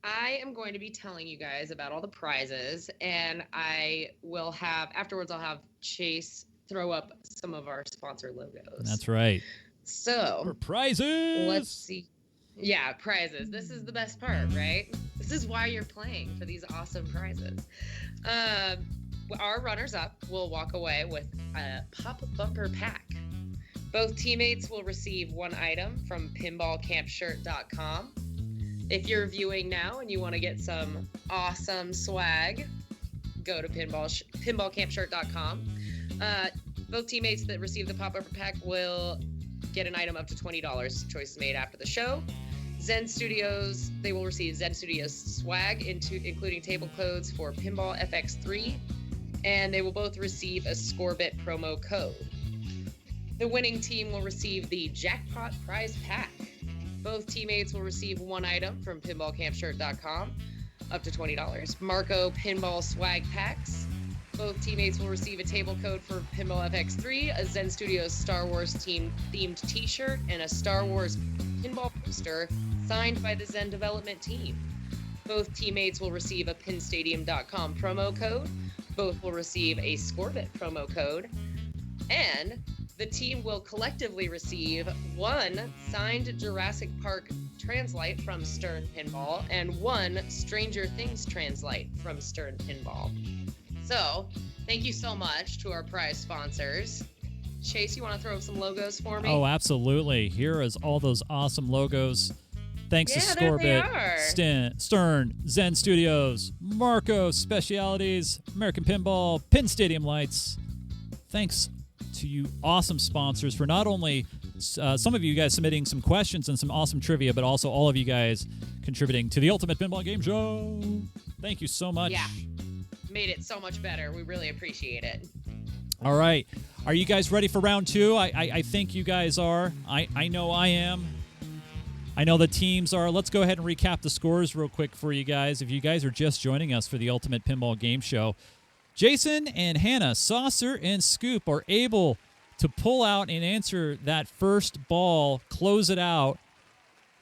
I am going to be telling you guys about all the prizes, and I will afterwards I'll have Chase throw up some of our sponsor logos. That's right. So, for prizes. Let's see. Yeah, prizes. This is the best part, right? This is why you're playing, for these awesome prizes. Our runners-up will walk away with a Pop Bumper Pack. Both teammates will receive one item from pinballcampshirt.com. If you're viewing now and you want to get some awesome swag, go to pinballcampshirt.com. Both teammates that receive the pop-up pack will get an item up to $20. Choice is made after the show. Zen Studios, they will receive Zen Studios swag, including table codes for Pinball FX3, and they will both receive a Scorbit promo code. The winning team will receive the Jackpot Prize Pack. Both teammates will receive one item from pinballcampshirt.com, up to $20. Marco Pinball Swag Packs. Both teammates will receive a table code for Pinball FX3, a Zen Studios Star Wars themed t-shirt, and a Star Wars pinball poster signed by the Zen development team. Both teammates will receive a Pinstadium.com promo code. Both will receive a Scorbit promo code. And the team will collectively receive one signed Jurassic Park translite from Stern Pinball and one Stranger Things translite from Stern Pinball. So, thank you so much to our prize sponsors. Chase, you want to throw up some logos for me? Oh, absolutely. Here is all those awesome logos. Thanks to there they Scorbit, are. Stern, Zen Studios, Marco Specialities, American Pinball, Pinstadium Lights. Thanks to you awesome sponsors for not only some of you guys submitting some questions and some awesome trivia, but also all of you guys contributing to the Ultimate Pinball Game Show. Thank you so much. Yeah, made it so much better. We really appreciate it. All right. Are you guys ready for round two? I think you guys are. I know I am. I know the teams are. Let's go ahead and recap the scores real quick for you guys. If you guys are just joining us for the Ultimate Pinball Game Show, Jason and Hannah, Saucer and Scoop are able to pull out and answer that first ball, close it out.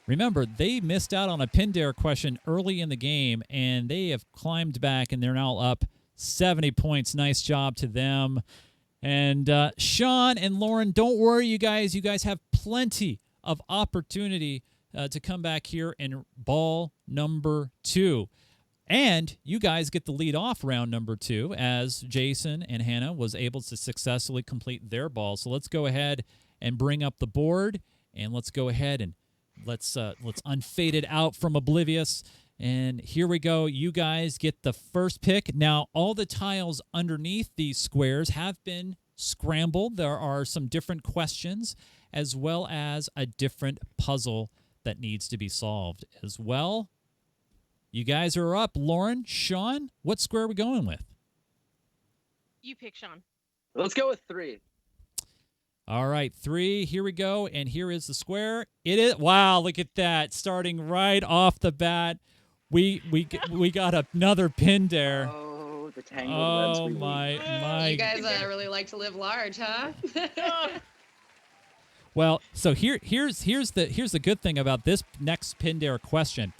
Remember, they missed out on a pin dare question early in the game, and they have climbed back, and they're now up 70 points. Nice job to them. And Sean and Lauren, don't worry, you guys. You guys have plenty of opportunity to come back here in ball number 2. And you guys get the lead off round number 2 as Jason and Hannah was able to successfully complete their ball. So let's go ahead and bring up the board, and let's go ahead and let's unfade it out from Oblivious. And here we go. You guys get the first pick. Now, all the tiles underneath these squares have been scrambled. There are some different questions as well as a different puzzle that needs to be solved as well. You guys are up. Lauren, Sean, what square are we going with? You pick, Sean. Let's go with 3. All right, 3. Here we go. And here is the square. It is. Wow, look at that. Starting right off the bat, we got another pin dare. Oh, the tangled webs. My. You guys really like to live large, huh? Well, so here's the good thing about this next pin dare question.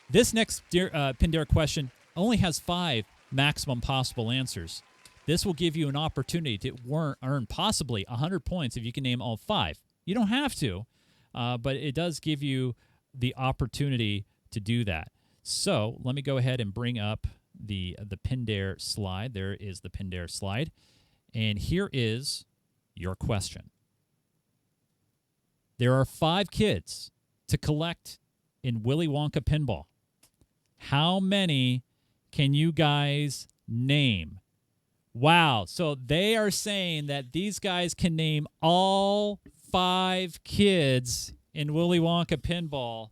This next pin dare question only has 5 maximum possible answers. This will give you an opportunity to earn possibly 100 points if you can name all 5. You don't have to, but it does give you the opportunity to do that. So let me go ahead and bring up the pin dare slide. There is the pin dare slide. And here is your question. There are 5 kids to collect in Willy Wonka Pinball. How many can you guys name? Wow. So they are saying that these guys can name all 5 kids in Willy Wonka Pinball.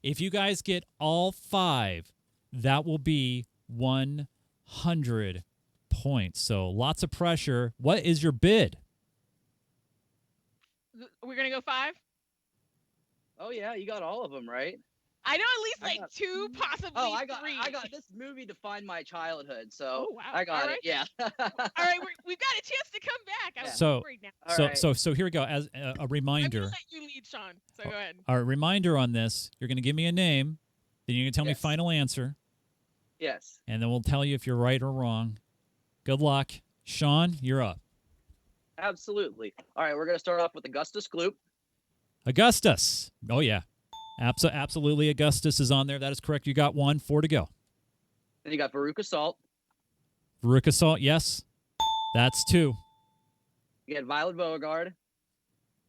If you guys get all 5, that will be 100 points. So lots of pressure. What is your bid? We're going to go 5? Oh, yeah. You got all of them, right? I know at least 2, possibly 3. I got this movie defined my childhood, so wow. I got it. Yeah. All right, we've got a chance to come back. So, worried now. So here we go. As a reminder. I'm gonna let you lead, Sean. So go ahead. Our reminder on this: you're going to give me a name, then you're going to tell me final answer. Yes. And then we'll tell you if you're right or wrong. Good luck, Sean. You're up. Absolutely. All right, we're gonna start off with Augustus Gloop. Augustus. Oh yeah. Absolutely, Augustus is on there. That is correct. You got 1, 4 to go. Then you got Veruca Salt. Veruca Salt, yes. That's 2. You got Violet Beauregard.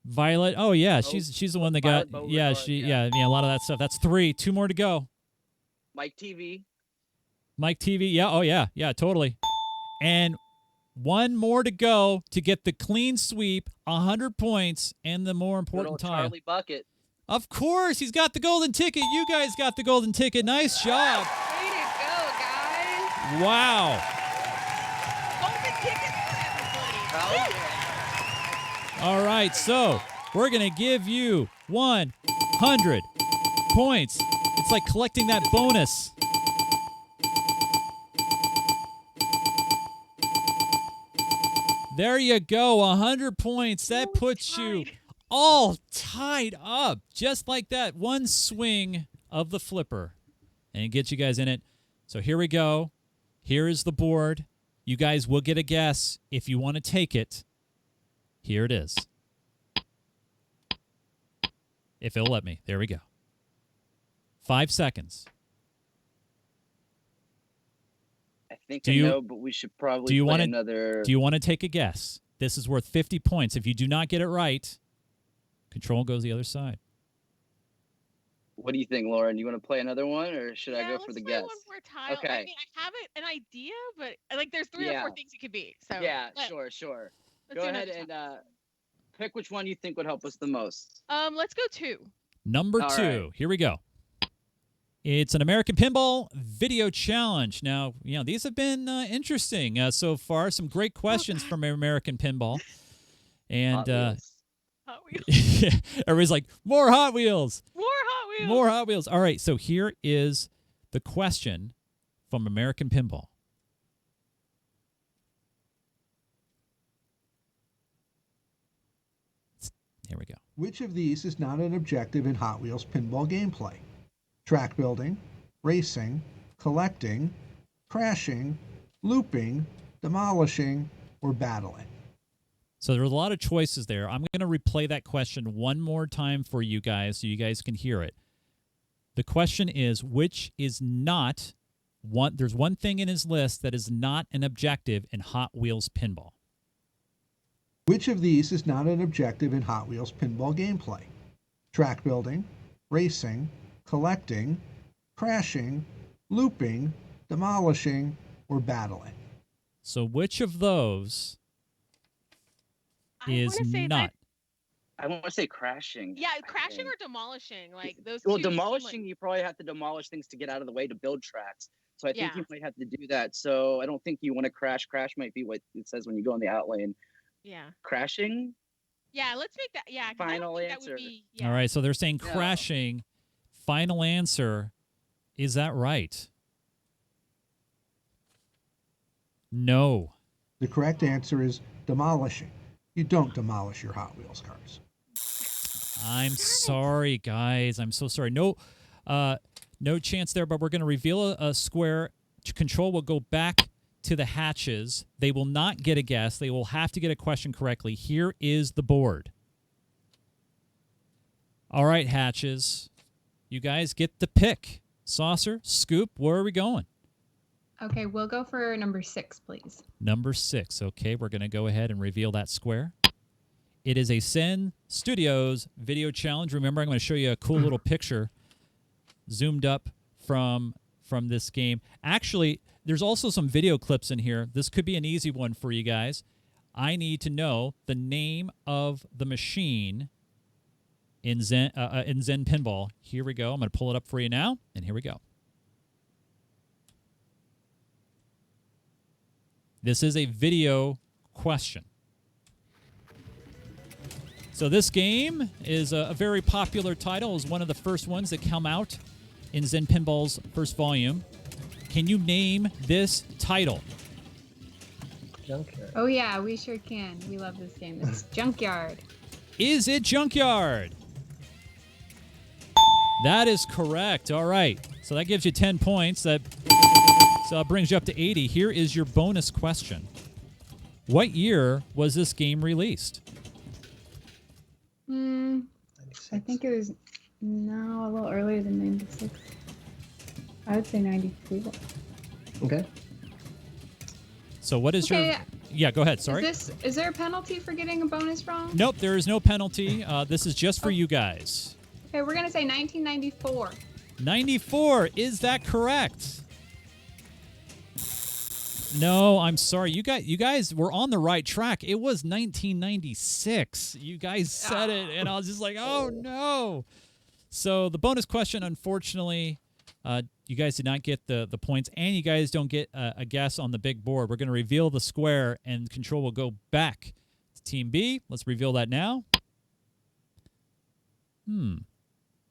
Violet, oh yeah, she's the one that got yeah, a lot of that stuff. That's 3. 2 more to go. Mike TV. Mike TV, yeah, oh yeah, totally. And 1 more to go to get the clean sweep, 100 points, and the more important tile. Charlie Bucket. Of course, he's got the golden ticket. You guys got the golden ticket. Nice job. Way to go, guys. Wow. Golden ticket for everybody. All right, so we're going to give you 100 points. It's like collecting that bonus. There you go, 100 points. That puts you all tied up just like that. One swing of the flipper and it gets you guys in it. So here we go. Here is the board. You guys will get a guess if you want to take it. Here it is. If it'll let me. There we go. 5 seconds. I think I know, but we should probably play another. Do you want to take a guess? This is worth 50 points. If you do not get it right, control goes the other side. What do you think, Lauren? You want to play another one, or should I go for the guess? One more tile. Okay. I mean, I have an idea, but like, there's 3 or 4 things it could be. So yeah, sure. Go ahead and pick which one you think would help us the most. Let's go 2. Number 2. Right. Here we go. It's an American Pinball Video Challenge. Now, these have been interesting so far. Some great questions from American Pinball. And Hot Wheels. Everybody's like, more Hot Wheels. More Hot Wheels. More Hot Wheels. All right, so here is the question from American Pinball. Here we go. Which of these is not an objective in Hot Wheels pinball gameplay? Track building, racing, collecting, crashing, looping, demolishing, or battling? So there's a lot of choices there. I'm going to replay that question one more time for you guys so you guys can hear it. The question is, which is not one? There's one thing in his list that is not an objective in Hot Wheels pinball. Which of these is not an objective in Hot Wheels pinball gameplay? Track building, racing, collecting, crashing, looping, demolishing, or battling? So which of those is not? I want to say crashing. Yeah, crashing or demolishing, like those. Well, demolishing, you probably have to demolish things to get out of the way to build tracks. So I think you might have to do that. So I don't think you want to crash. Crash might be what it says when you go in the outlane. Yeah. Crashing? Yeah, let's make that. Yeah. Final answer. That would be, All right, so they're saying crashing. Final answer. Is that right? No. The correct answer is demolishing. You don't demolish your Hot Wheels cars. I'm sorry, guys. I'm so sorry. No chance there, but we're going to reveal a square. Control will go back to the hatches. They will not get a guess. They will have to get a question correctly. Here is the board. All right, hatches. You guys get the pick. Saucer, Scoop, where are we going? Okay, we'll go for number 6, please. Number 6. Okay, we're going to go ahead and reveal that square. It is a Zen Studios video challenge. Remember, I'm going to show you a cool little picture zoomed up from this game. Actually, there's also some video clips in here. This could be an easy one for you guys. I need to know the name of the machine in Zen Pinball. Here we go. I'm going to pull it up for you now, and here we go. This is a video question. So this game is a very popular title. It was one of the first ones that come out in Zen Pinball's first volume. Can you name this title? Junkyard. Oh, yeah, we sure can. We love this game. It's Junkyard. Is it Junkyard? That is correct. All right. So that gives you 10 points. So that brings you up to 80. Here is your bonus question. What year was this game released? I think it was a little earlier than 96. I would say 94. Okay. So what is your... Yeah, go ahead. Sorry. Is there a penalty for getting a bonus wrong? Nope, there is no penalty. This is just for you guys. Okay, we're going to say 1994. 94. Is that correct? No, I'm sorry. You guys were on the right track. It was 1996. You guys said it, and I was just like, oh, no. So the bonus question, unfortunately, you guys did not get the points, and you guys don't get a guess on the big board. We're going to reveal the square, and Control will go back to Team B. Let's reveal that now.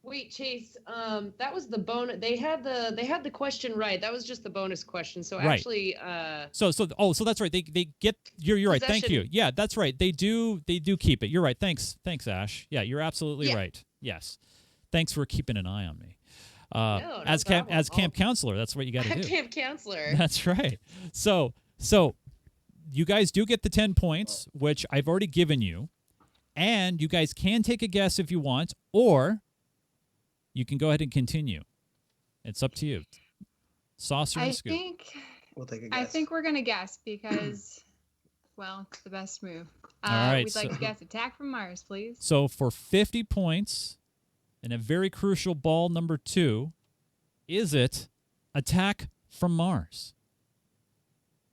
Wait, Chase. That was the bonus. They had the question right. That was just the bonus question. So Right. actually, So that's right. They get you're right. Thank you. Possession. Yeah, that's right. They do keep it. You're right. Thanks, Ash. Yeah, you're absolutely Yeah. right. Yes. Thanks for keeping an eye on me. No as problem. camp counselor, that's what you got to I'm do. camp counselor. That's right. So you guys do get the 10 points, which I've already given you, and you guys can take a guess if you want, or you can go ahead and continue. It's up to you. Saucer and scoop. We'll take a guess. I think we're gonna guess because, well, it's the best move. All right, We'd like to guess attack from Mars, please. So for 50 points and a very crucial ball number 2, is it attack from Mars?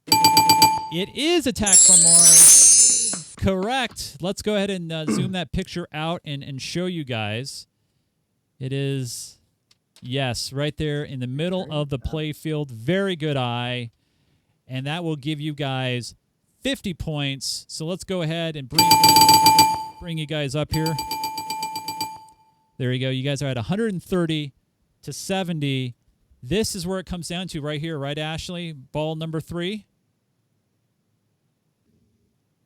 It is attack from Mars. Correct. Let's go ahead and zoom that picture out and show you guys. It is, yes, right there in the middle of the play field. Very good eye. And that will give you guys 50 points. So let's go ahead and bring you guys up here. There you go. You guys are at 130 to 70. This is where it comes down to right here, right, Ashley? Ball number 3.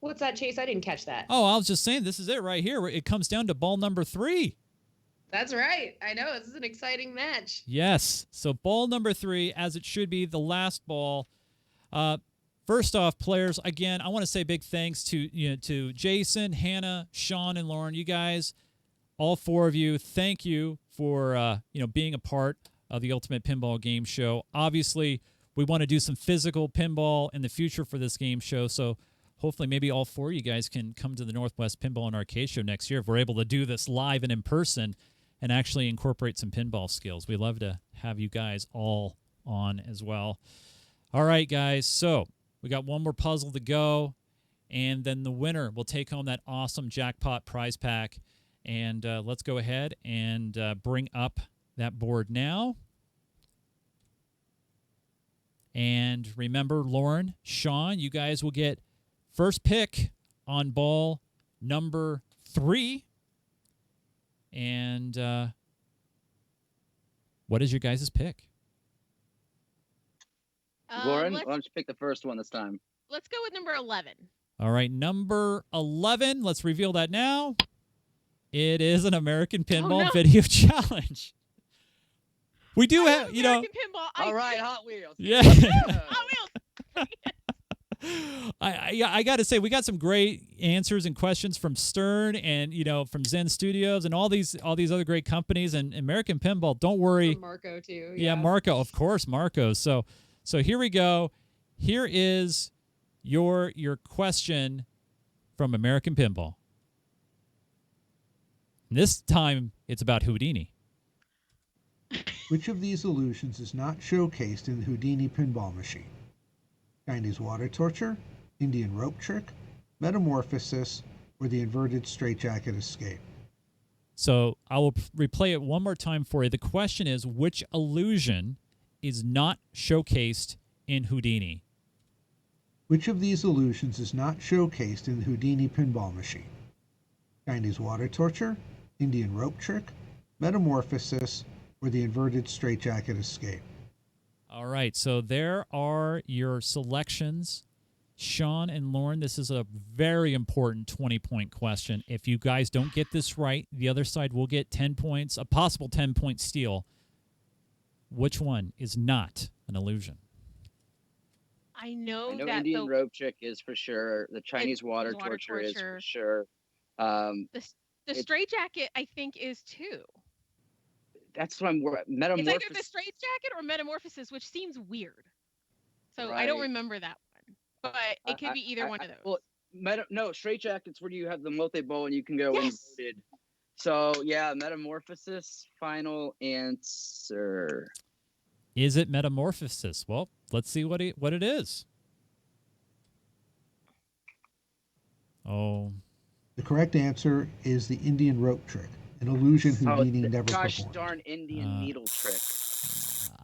What's that, Chase? I didn't catch that. Oh, I was just saying, this is it right here. Where it comes down to ball number 3. That's right. I know. This is an exciting match. Yes. So ball number 3, as it should be, the last ball. First off, players, again, I want to say big thanks to Jason, Hannah, Sean, and Lauren. You guys, all 4 of you, thank you for being a part of the Ultimate Pinball Game Show. Obviously, we want to do some physical pinball in the future for this game show, so hopefully maybe all 4 of you guys can come to the Northwest Pinball and Arcade Show next year if we're able to do this live and in person and actually incorporate some pinball skills. We'd love to have you guys all on as well. All right, guys, so we got one more puzzle to go, and then the winner will take home that awesome jackpot prize pack. And let's go ahead and bring up that board now. And remember, Lauren, Sean, you guys will get first pick on ball number 3. And what is your guys' pick? Lauren, why don't you pick the first one this time? Let's go with number 11. All right, number 11. Let's reveal that now. It is an American Pinball Video Challenge. We do have, American Pinball. All right, Hot Wheels. Yeah. Hot Wheels. I got to say, we got some great answers and questions from Stern and from Zen Studios and all these other great companies and American Pinball. Don't worry, From Marco too. Yeah, Marco, of course, Marco. So here we go. Here is your question from American Pinball. This time it's about Houdini. Which of these illusions is not showcased in the Houdini pinball machine? Chinese water torture, Indian rope trick, metamorphosis, or the inverted straitjacket escape? So I will replay it one more time for you. The question is, which illusion is not showcased in Houdini? Which of these illusions is not showcased in the Houdini pinball machine? Chinese water torture, Indian rope trick, metamorphosis, or the inverted straitjacket escape? All right, so there are your selections. Sean and Lauren, this is a very important 20-point question. If you guys don't get this right, the other side will get 10 points, a possible 10-point steal. Which one is not an illusion? I know that Indian rope trick is for sure. The Chinese water torture is for sure. The straitjacket, I think, is too. That's what I'm worried. It's either the straitjacket or metamorphosis, which seems weird. So I don't remember that one, but it could be either one of those. Well, straitjacket's where you have the multi-ball and you can go inverted. So yeah, metamorphosis. Final answer. Is it metamorphosis? Well, let's see what it is. Oh. The correct answer is the Indian rope trick, an illusion Houdini never gosh performed. Darn Indian needle trick.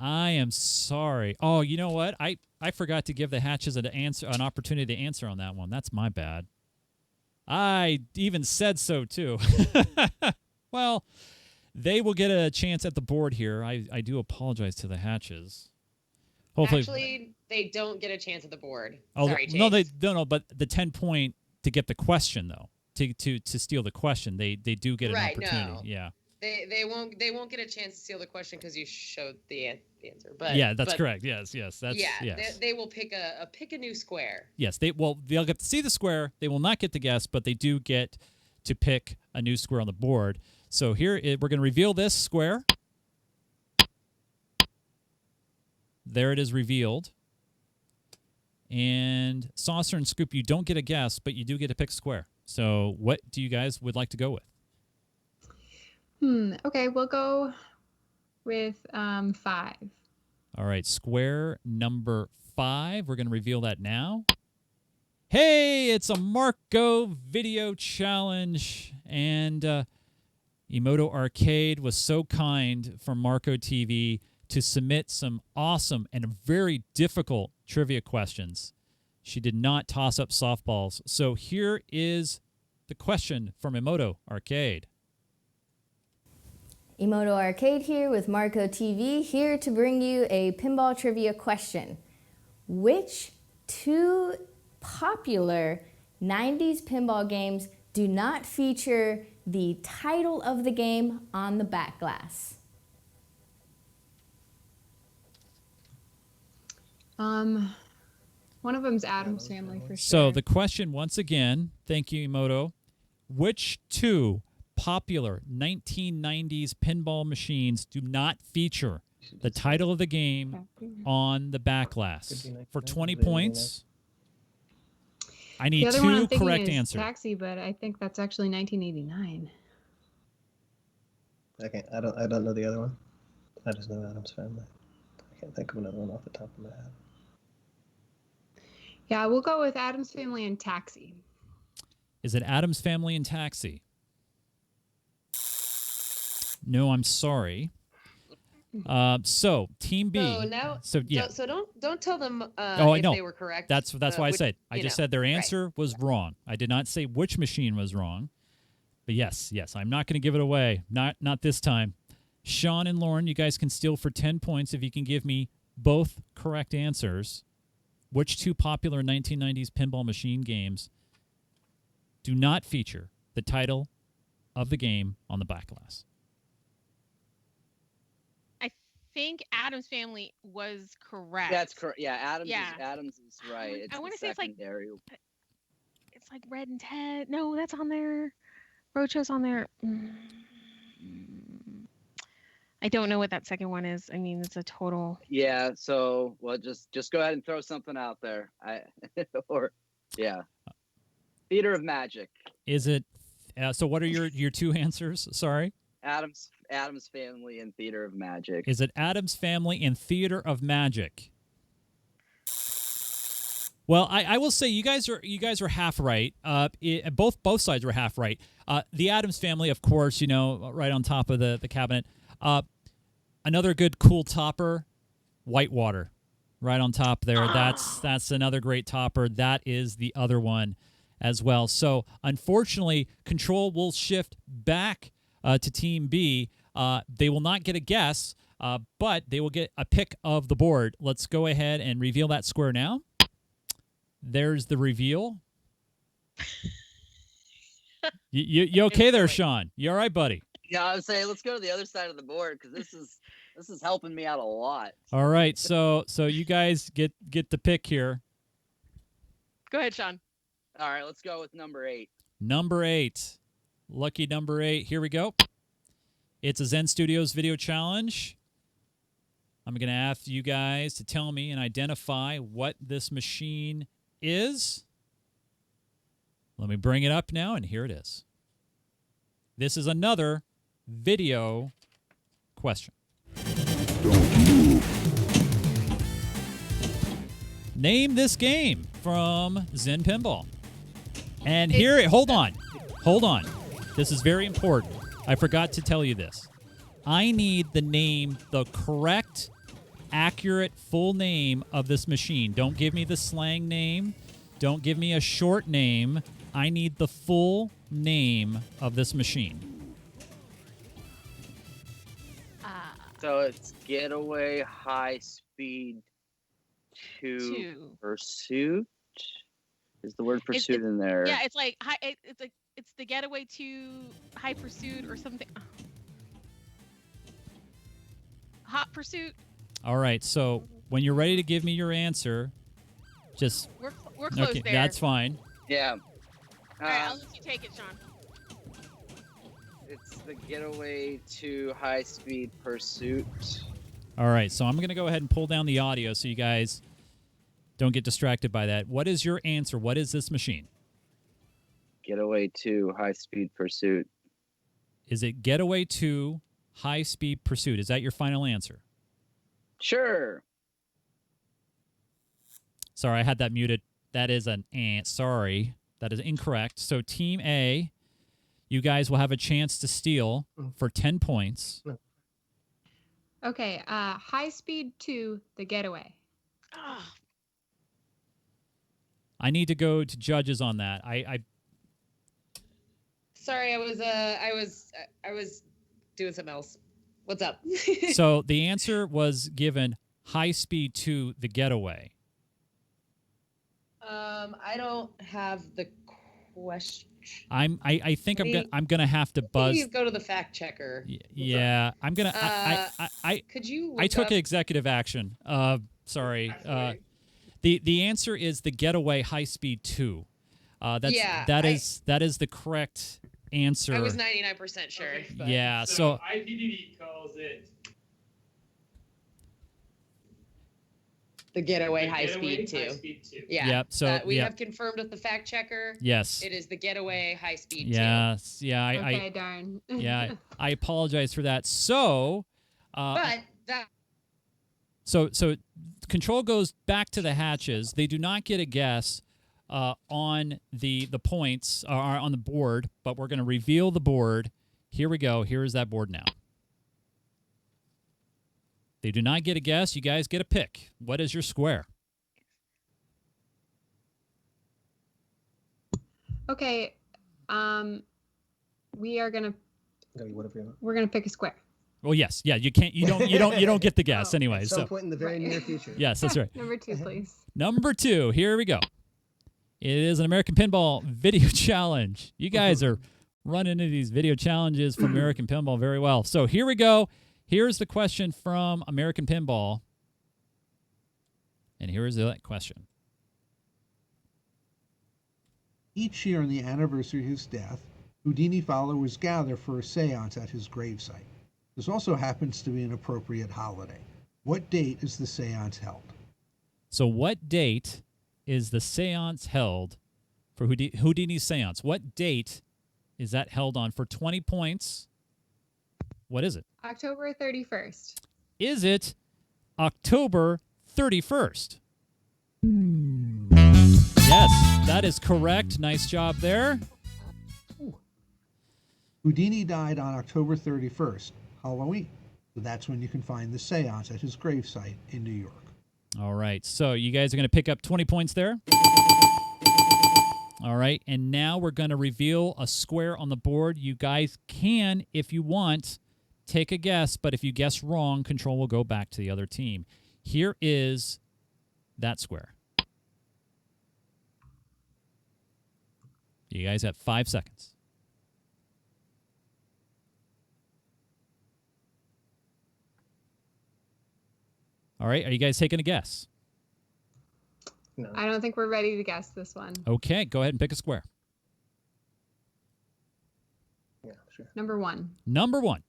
I am sorry. Oh, you know what? I forgot to give the hatches an opportunity to answer on that one. That's my bad. I even said so too. Well, they will get a chance at the board here. I do apologize to the hatches. Hopefully, Actually, they don't get a chance at the board. oh, Sorry, Chase. no, they don't. No, but the 10 point to get the question though, to steal the question, they do get an opportunity. No. Yeah. They won't get a chance to steal the question because you showed the answer. But yeah, that's correct. Yes. That's yeah. yes. They will pick a new square. Yes, they'll get to see the square. They will not get to guess, but they do get to pick a new square on the board. So here we're going to reveal this square. There it is revealed. And Saucer and Scoop, you don't get a guess, but you do get to pick a square. So what do you guys would like to go with? Okay, we'll go with 5. All right, square number 5. We're going to reveal that now. Hey, it's a Marco video challenge. And Emoto Arcade was so kind from Marco TV to submit some awesome and very difficult trivia questions. She did not toss up softballs. So here is the question from Emoto Arcade. Emoto Arcade here with Marco TV, here to bring you a pinball trivia question. Which 2 popular 90s pinball games do not feature the title of the game on the back glass? One of them's Addams Family for sure. So the question once again, thank you, Emoto. Which 2 popular 1990s pinball machines do not feature the title of the game on the back glass? For 20 points, I need 2 correct answers. Taxi, but I think that's actually 1989. I don't know the other one. I just know Addams Family. I can't think of another one off the top of my head. Yeah, we'll go with Addams Family and Taxi. Is it Addams Family and Taxi? No, I'm sorry. So Team B. So now, yeah. So don't tell them I if know. they were correct. That's why I said. I just said their answer was wrong. I did not say which machine was wrong. But yes, I'm not going to give it away. Not this time. Sean and Lauren, you guys can steal for 10 points if you can give me both correct answers. Which 2 popular 1990s pinball machine games do not feature the title of the game on the back glass? I think Addams Family was correct. That's correct. Yeah, Addams is right. It's I want to say secondary. it's like Red and Ted. No, that's on there. Roadshow's on there. I don't know what that second one is. I mean, it's a total. Yeah. So, well, just go ahead and throw something out there. Theater of Magic. Is it? So, what are your 2 answers? Sorry. Addams Family and Theater of Magic. Is it Addams Family and Theater of Magic? Well, I will say you guys are half right. Both sides were half right. The Addams Family, of course, right on top of the cabinet. Another good cool topper, Whitewater, right on top there. That's another great topper. That is the other one as well. So unfortunately, control will shift back to Team B. They will not get a guess, but they will get a pick of the board. Let's go ahead and reveal that square now. There's the reveal. You okay there, Sean? You all right, buddy? Yeah, I would say let's go to the other side of the board because this is helping me out a lot. All right, so you guys get the pick here. Go ahead, Sean. All right, let's go with number 8. Number 8, lucky number 8. Here we go. It's a Zen Studios video challenge. I'm going to ask you guys to tell me and identify what this machine is. Let me bring it up now, and here it is. This is another video question. Don't move. Name this game from Zen Pinball. And here, hold on. This is very important. I forgot to tell you this. I need the correct, accurate, full name of this machine. Don't give me the slang name. Don't give me a short name. I need the full name of this machine. So it's getaway, high speed, to pursuit. Is the word pursuit in there? Yeah, it's like it's the getaway to high pursuit or something. Hot pursuit. All right. So when you're ready to give me your answer, just we're close okay. there. That's fine. Yeah. All right, I'll let you take it, Sean. It's the getaway to high speed pursuit. All right. So I'm going to go ahead and pull down the audio so you guys don't get distracted by that. What is your answer? What is this machine? Getaway to high speed pursuit. Is it getaway to high speed pursuit? Is that your final answer? Sure. Sorry, I had that muted. That is an sorry. That is incorrect. So Team A, you guys will have a chance to steal for 10 points. Okay, high speed to the getaway. I need to go to judges on that. Sorry, I was doing something else. What's up? So the answer was given high speed to the getaway. I don't have the question. I think I'm gonna have to buzz. Please go to the fact checker. Yeah, I'm gonna. Could you? I took up... executive action. Sorry. The answer is the getaway high speed 2. That is the correct answer. I was 99% sure. Okay, yeah. So IPDD calls it the getaway high speed 2. Yeah. Yep. So we have confirmed with the fact checker. Yes. It is the getaway high speed 2. Yes. Yeah. Okay, darn. Yeah. I apologize for that. So. But that. So control goes back to the hatches. They do not get a guess on the points on the board, but we're going to reveal the board. Here we go. Here is that board now. They do not get a guess. You guys get a pick. What is your square? Okay, we are gonna. We're gonna pick a square. Well, yes, yeah. You can't. You don't get the guess anyway. At some point in the very near future. Yes, that's right. Number 2, please. Number 2. Here we go. It is an American Pinball Video Challenge. You guys are running into these video challenges from American Pinball very well. So here we go. Here's the question from American Pinball. And here is the question. Each year on the anniversary of his death, Houdini followers gather for a seance at his gravesite. This also happens to be an appropriate holiday. What date is the seance held? So what date is the seance held for Houdini's seance? What date is that held on for 20 points? What is it? October 31st. Is it October 31st? Yes, that is correct. Nice job there. Houdini died on October 31st, Halloween. So that's when you can find the seance at his gravesite in New York. All right. So you guys are going to pick up 20 points there. All right. And now we're going to reveal a square on the board. You guys can, if you want, take a guess. But if you guess wrong, control will go back to the other team. Here is that square. You guys have 5 seconds. All right, are you guys taking a guess? No. I don't think we're ready to guess this one. Okay, go ahead and pick a square. Yeah, sure. Number 1. Number 1.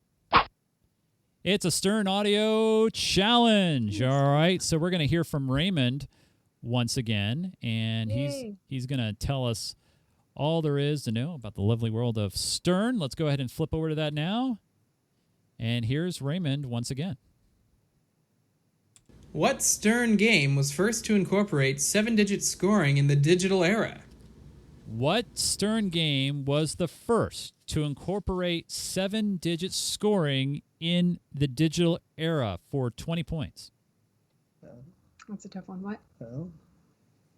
It's a Stern Audio challenge. All right, so we're going to hear from Raymond once again, and he's going to tell us all there is to know about the lovely world of Stern. Let's go ahead and flip over to that now. And here's Raymond once again. What Stern game was first to incorporate 7-digit scoring in the digital era? What Stern game was the first to incorporate 7-digit scoring in the digital era for 20 points? That's a tough one. What? Oh.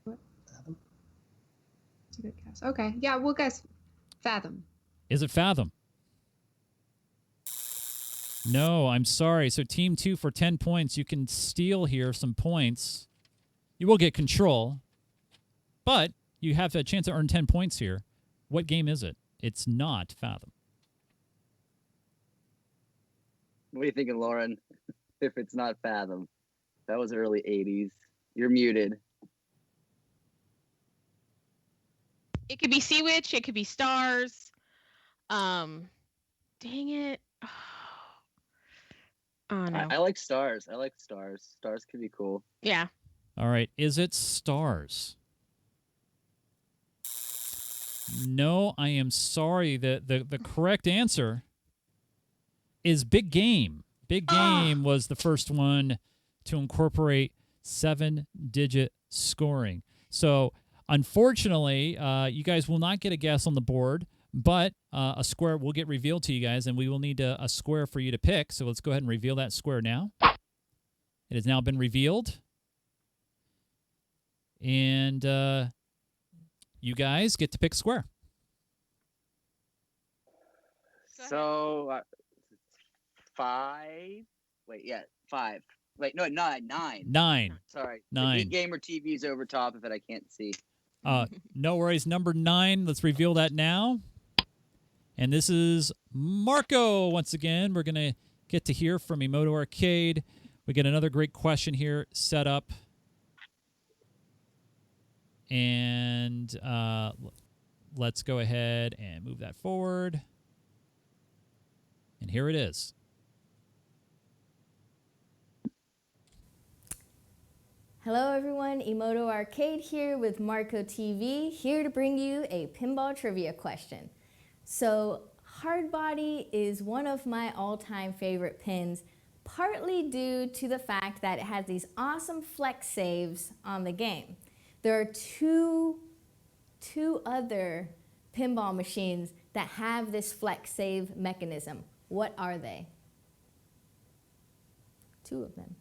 What? Fathom. That's a good guess. Okay. Yeah, we'll guess Fathom. Is it Fathom? No, I'm sorry. So Team 2 for 10 points. You can steal here some points. You will get control, but you have a chance to earn 10 points here. What game is it? It's not Fathom. What are you thinking, Lauren? If it's not Fathom. That was early 80s. You're muted. It could be Sea Witch. It could be Stars. Dang it. Oh, no. I like Stars. I like Stars. Stars could be cool. Yeah. All right. Is it Stars? No, I am sorry. The correct answer is Big Game. Big Game was the first one to incorporate 7-digit scoring. So, unfortunately, you guys will not get a guess on the board, but a square will get revealed to you guys, and we will need a square for you to pick. So let's go ahead and reveal that square now. It has now been revealed. And you guys get to pick a square. So, 5. Wait, yeah, 5. Wait, no, 9. 9. Sorry. 9. The gamer TV's over top of it. I can't see. No worries. Number 9. Let's reveal that now. And this is Marco once again. We're going to get to hear from Emoto Arcade. We get another great question here set up. And let's go ahead and move that forward. And here it is. Hello everyone, Emoto Arcade here with Marco TV, here to bring you a pinball trivia question. So, Hardbody is one of my all-time favorite pins, partly due to the fact that it has these awesome flex saves on the game. There are two other pinball machines that have this flex save mechanism. What are they? 2 of them.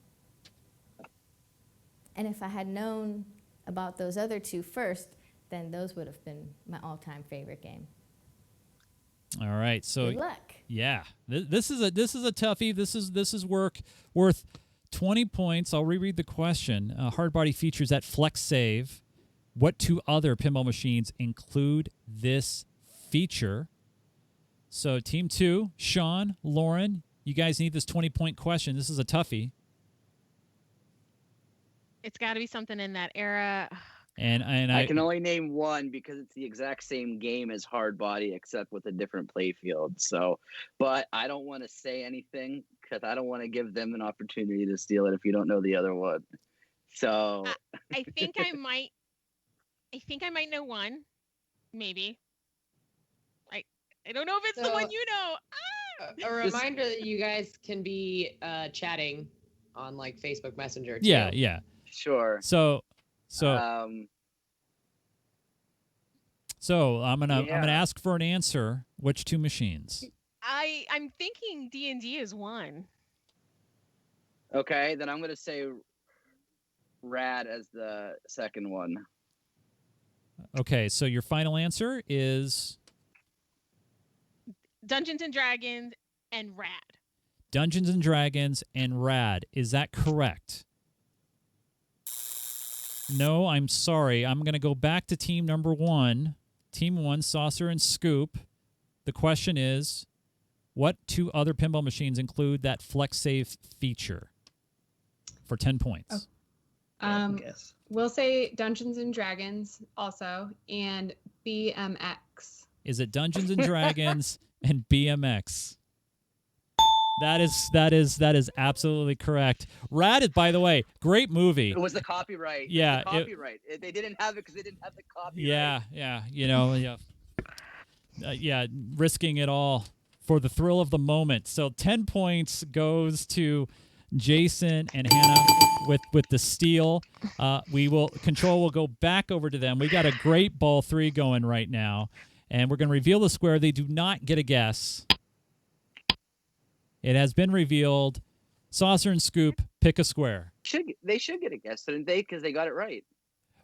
And if I had known about those other 2 first, then those would have been my all-time favorite game. All right, so good luck. Yeah, this is a toughie. This is worth 20 points. I'll reread the question. Hardbody features that flex save. What 2 other pinball machines include this feature? So Team 2, Sean, Lauren, you guys need this 20-point question. This is a toughie. It's got to be something in that era. And I can only name one because it's the exact same game as Hardbody, except with a different playfield. So, but I don't want to say anything because I don't want to give them an opportunity to steal it if you don't know the other one. So I think I might. I think I might know one, maybe. I don't know if it's the one you know. A reminder that you guys can be chatting on like Facebook Messenger too. Yeah. Sure. So I'm gonna ask for an answer. Which 2 machines? I'm thinking D&D is one. Okay, then I'm gonna say Rad as the second one. Okay, so your final answer is Dungeons and Dragons and Rad. Dungeons and Dragons and Rad. Is that correct? No, I'm sorry. I'm going to go back to team number 1. Team 1, Saucer and Scoop. The question is, what 2 other pinball machines include that flex save feature for 10 points? We'll say Dungeons and Dragons also, and BMX. Is it Dungeons and Dragons and BMX? That is absolutely correct. Rad is, by the way, great movie. It was the copyright. Yeah, the copyright. They didn't have it because they didn't have the copyright. Yeah. You know, risking it all for the thrill of the moment. So 10 points goes to Jason and Hannah with the steal. Control will go back over to them. We got a great ball 3 going right now, and we're going to reveal the square. They do not get a guess. It has been revealed. Saucer and Scoop, pick a square. They should get a guess, didn't they? Because they got it right.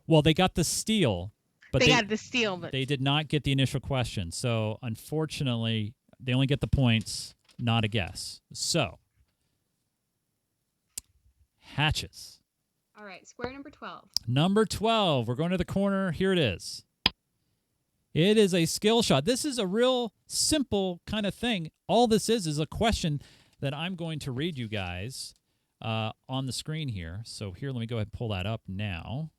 Well, they got the steal, but they got the steal, but they did not get the initial question. So, unfortunately, they only get the points. not a guess. So, hatches. All right, square number 12. Number 12. We're going to the corner. Here it is. It is a skill shot. This is a real simple kind of thing. All this is a question that I'm going to read you guys on the screen here. So here, let me go ahead and pull that up now.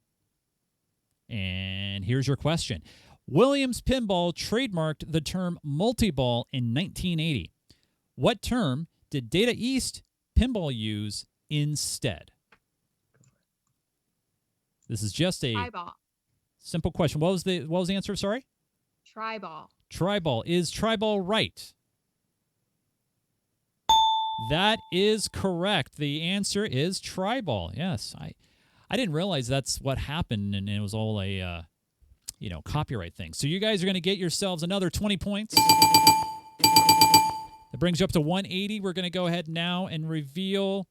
And here's your question. Williams Pinball trademarked the term multi-ball in 1980. What term did Data East Pinball use instead? This is just a Tri-ball. simple question. What was the answer? Sorry? Tri-ball. Tri-ball. Is tri-ball right? That is correct. The answer is tri-ball. Yes. I didn't realize that's what happened, and it was all a copyright thing. So you guys are going to get yourselves another 20 points. That brings you up to 180. We're going to go ahead now and reveal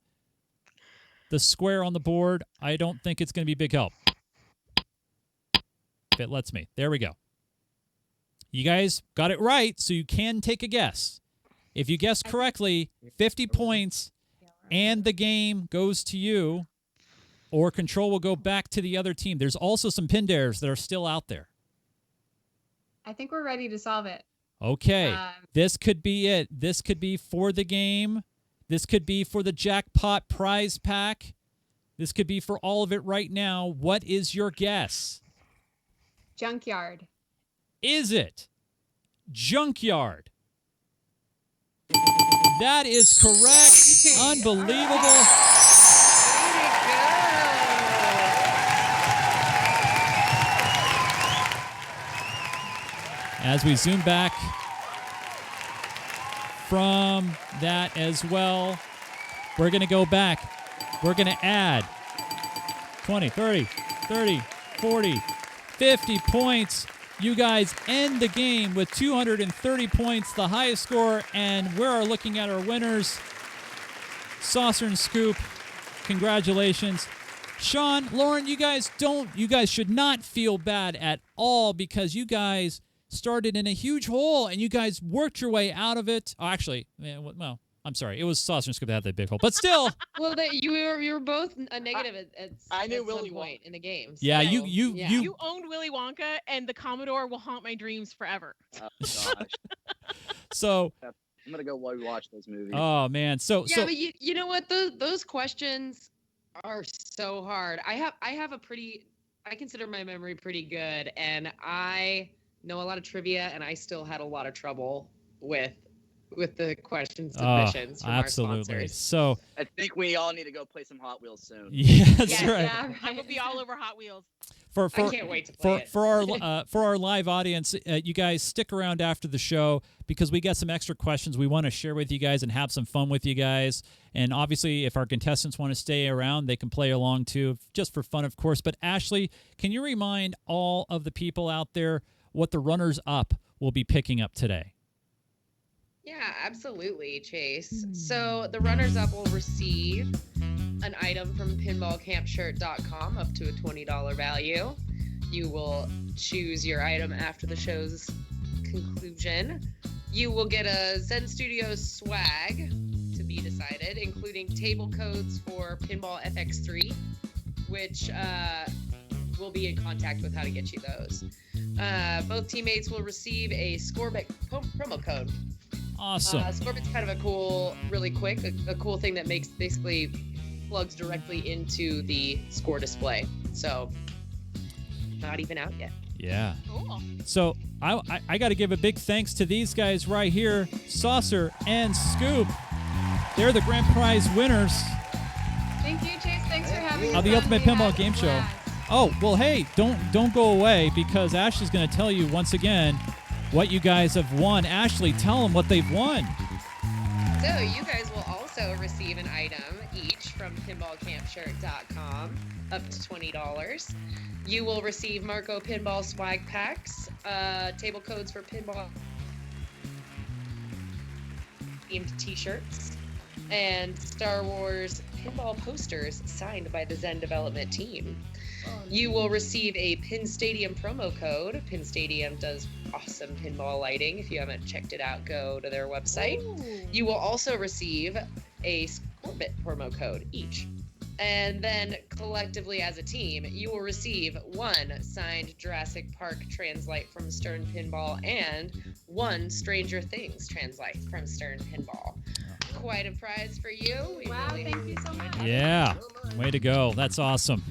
the square on the board. I don't think it's going to be big help. If it lets me. There we go. You guys got it right, so you can take a guess. If you guess correctly, 50 points, and the game goes to you, or control will go back to the other team. There's also some pin dares that are still out there. I think we're ready to solve it. Okay, this could be it. This could be for the game. This could be for the jackpot prize pack. This could be for all of it right now. What is your guess? Junkyard. Is it Junkyard? That is correct. Unbelievable. As we zoom back from that as well, we're going to go back. We're going to add 20, 30, 40, 50 points. You guys end the game with 230 points, the highest score, and we are looking at our winners. Saucer and Scoop, congratulations. Sean, Lauren, you guys should not feel bad at all because you guys started in a huge hole and you guys worked your way out of it. Oh, actually, well, I'm sorry. It was Saucer and Scoop that had that big hole, but still. Well, you were both a negative at some point in the game. So, yeah, you owned Willy Wonka, and the Commodore will haunt my dreams forever. Oh gosh. So I'm gonna go watch those movies. Oh man, but you know what? Those questions are so hard. I consider my memory pretty good, and I know a lot of trivia, and I still had a lot of trouble with the question submissions from absolutely. our sponsors. So I think we all need to go play some Hot Wheels soon. Yeah, that's right. Yeah, I will be all over Hot Wheels. I can't wait to play it. For our live audience, you guys stick around after the show because we got some extra questions we want to share with you guys and have some fun with you guys. And obviously, if our contestants want to stay around, they can play along too, just for fun, of course. But Ashley, can you remind all of the people out there what the runners-up will be picking up today? Yeah, absolutely, Chase. So the runners-up will receive an item from pinballcampshirt.com up to a $20 value. You will choose your item after the show's conclusion. You will get a Zen Studios swag to be decided, including table codes for Pinball FX3, which we'll be in contact with how to get you those. Both teammates will receive a Scorbit promo code. Awesome. Scorbit's kind of a cool, really quick, a cool thing that basically plugs directly into the score display. So, not even out yet. Yeah. Cool. So I got to give a big thanks to these guys right here, Saucer and Scoop. They're the grand prize winners Thank you, Chase. Thanks for having us. of the Ultimate Pinball Game Show. Oh, well, hey, don't go away because Ashley's going to tell you once again what you guys have won. Ashley, tell them what they've won. So you guys will also receive an item each from pinballcampshirt.com up to $20. You will receive Marco Pinball swag packs, table codes for pinball themed t-shirts, and Star Wars pinball posters signed by the Zen development team. You will receive a Pinstadium promo code. Pinstadium does awesome pinball lighting. If you haven't checked it out, go to their website. Ooh. You will also receive a Scorbit promo code each. And then collectively as a team, you will receive 1 signed Jurassic Park translite from Stern Pinball and 1 Stranger Things translite from Stern Pinball. Quite a prize for you. We Wow, really thank you so much. Yeah, way to go. That's awesome.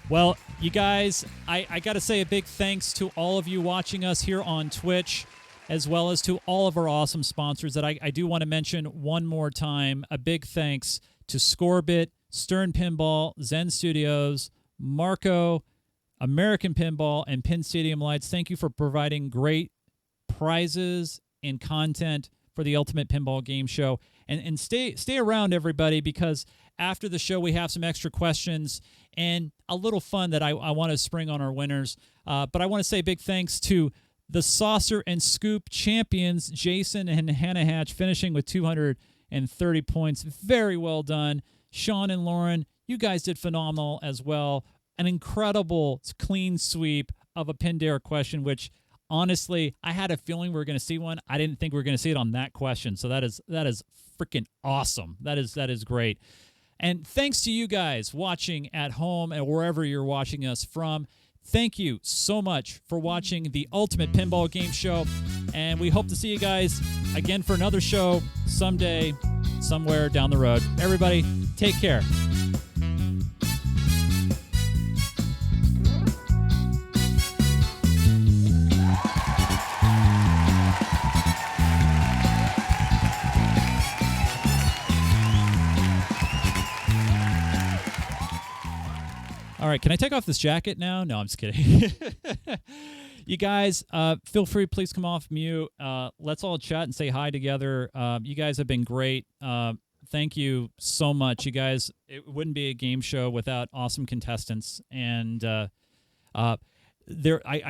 Well, you guys, I got to say a big thanks to all of you watching us here on Twitch, as well as to all of our awesome sponsors that I do want to mention one more time. A big thanks to Scorbit, Stern Pinball, Zen Studios, Marco, American Pinball, and Pinstadium Lights. Thank you for providing great prizes and content for the Ultimate Pinball Game Show. And stay around, everybody, because after the show we have some extra questions and a little fun that I want to spring on our winners. But I want to say big thanks to the Saucer and Scoop champions, Jason and Hannah Hatch, finishing with 230 points. Very well done. Sean and Lauren, you guys did phenomenal as well. An incredible clean sweep of a Pin Dare question, which honestly, I had a feeling we were going to see one. I didn't think we were going to see it on that question. So that is freaking awesome. That is great. And thanks to you guys watching at home and wherever you're watching us from. Thank you so much for watching the Ultimate Pinball Game Show. And we hope to see you guys again for another show someday, somewhere down the road. Everybody, take care. All right, can I take off this jacket now? No, I'm just kidding. You guys, feel free, please come off mute. Let's all chat and say hi together. You guys have been great. Thank you so much. You guys, it wouldn't be a game show without awesome contestants. And I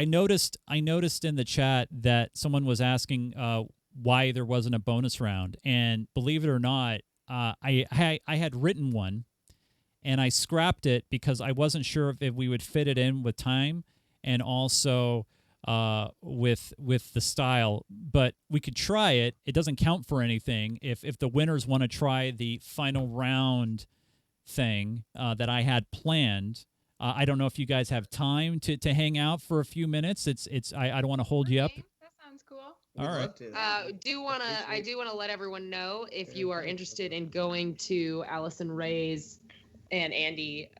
noticed in the chat that someone was asking why there wasn't a bonus round. And believe it or not, I had written one. And I scrapped it because I wasn't sure if we would fit it in with time and also with the style. But we could try it. It doesn't count for anything. If the winners want to try the final round thing that I had planned, I don't know if you guys have time to hang out for a few minutes. I don't want to hold you up. That sounds cool. All right. I do want to let everyone know if you are interested in going to Allison Ray's and Andy,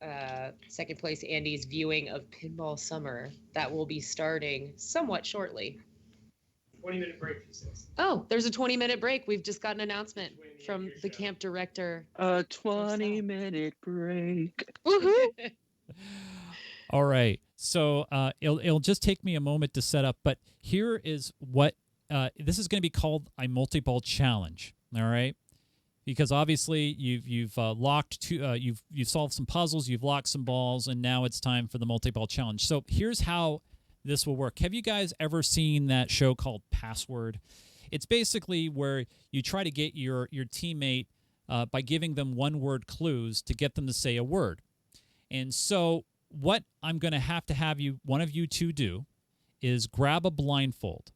second place Andy's viewing of Pinball Summer. That will be starting somewhat shortly. 20-minute break, he says. Oh, there's a 20-minute break. We've just got an announcement from the camp director. A 20-minute break. Woohoo! All right. So it'll just take me a moment to set up, but here is what this is going to be called a multi-ball challenge. All right. Because obviously you've solved some puzzles, you've locked some balls, and now it's time for the multi-ball challenge. So here's how this will work. Have you guys ever seen that show called Password? It's basically where you try to get your teammate by giving them one-word clues to get them to say a word. And so what I'm going to have one of you two do is grab a blindfold,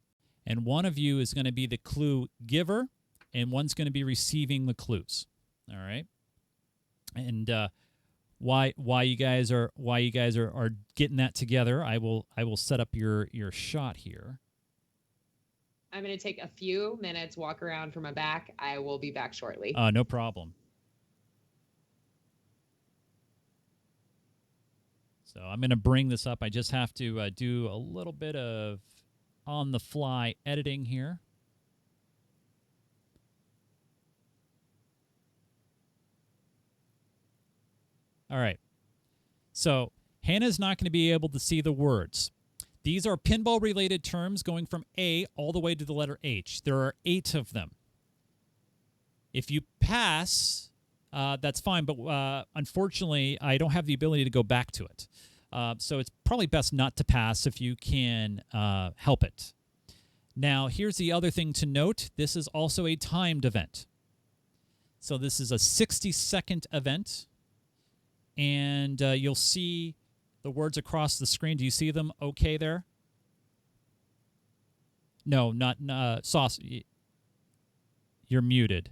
and one of you is going to be the clue giver, and one's going to be receiving the clues. All right. And why you guys are getting that together, I will set up your shot here. I'm going to take a few minutes, walk around for my back. I will be back shortly. No problem. So I'm going to bring this up. I just have to do a little bit of on-the-fly editing here. All right. So Hannah's not going to be able to see the words. These are pinball-related terms going from A all the way to the letter H. There are 8 of them. If you pass, that's fine, but unfortunately, I don't have the ability to go back to it. So it's probably best not to pass if you can help it. Now, here's the other thing to note. This is also a timed event. So this is a 60-second event, and you'll see the words across the screen. Do you see them okay there? No, not Sauce. You're muted.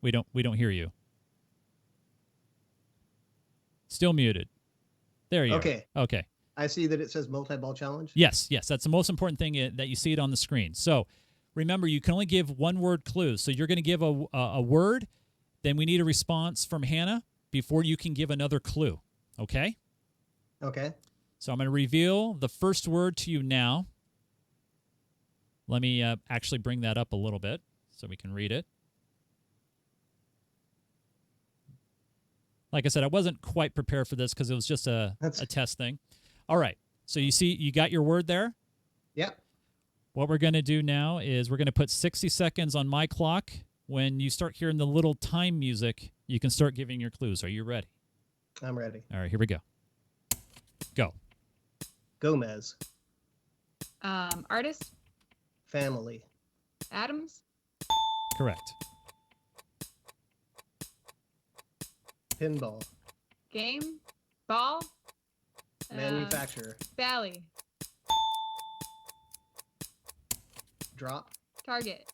We don't hear you. Still muted. There you Okay. are. Okay. I see that it says multi-ball challenge. Yes, that's the most important thing, that you see it on the screen. So remember, you can only give one-word clues. So you're going to give a word, then we need a response from Hannah before you can give another clue. Okay? Okay. So I'm going to reveal the first word to you now. Let me actually bring that up a little bit so we can read it. Like I said, I wasn't quite prepared for this because it was just a test thing. All right. So you got your word there? Yep. What we're going to do now is we're going to put 60 seconds on my clock. When you start hearing the little time music, you can start giving your clues. Are you ready? I'm ready. All right, here we go. Go. Gomez. Artist. Family. Adams. Correct. Pinball. Game. Ball. Manufacturer. Bally. Drop. Target.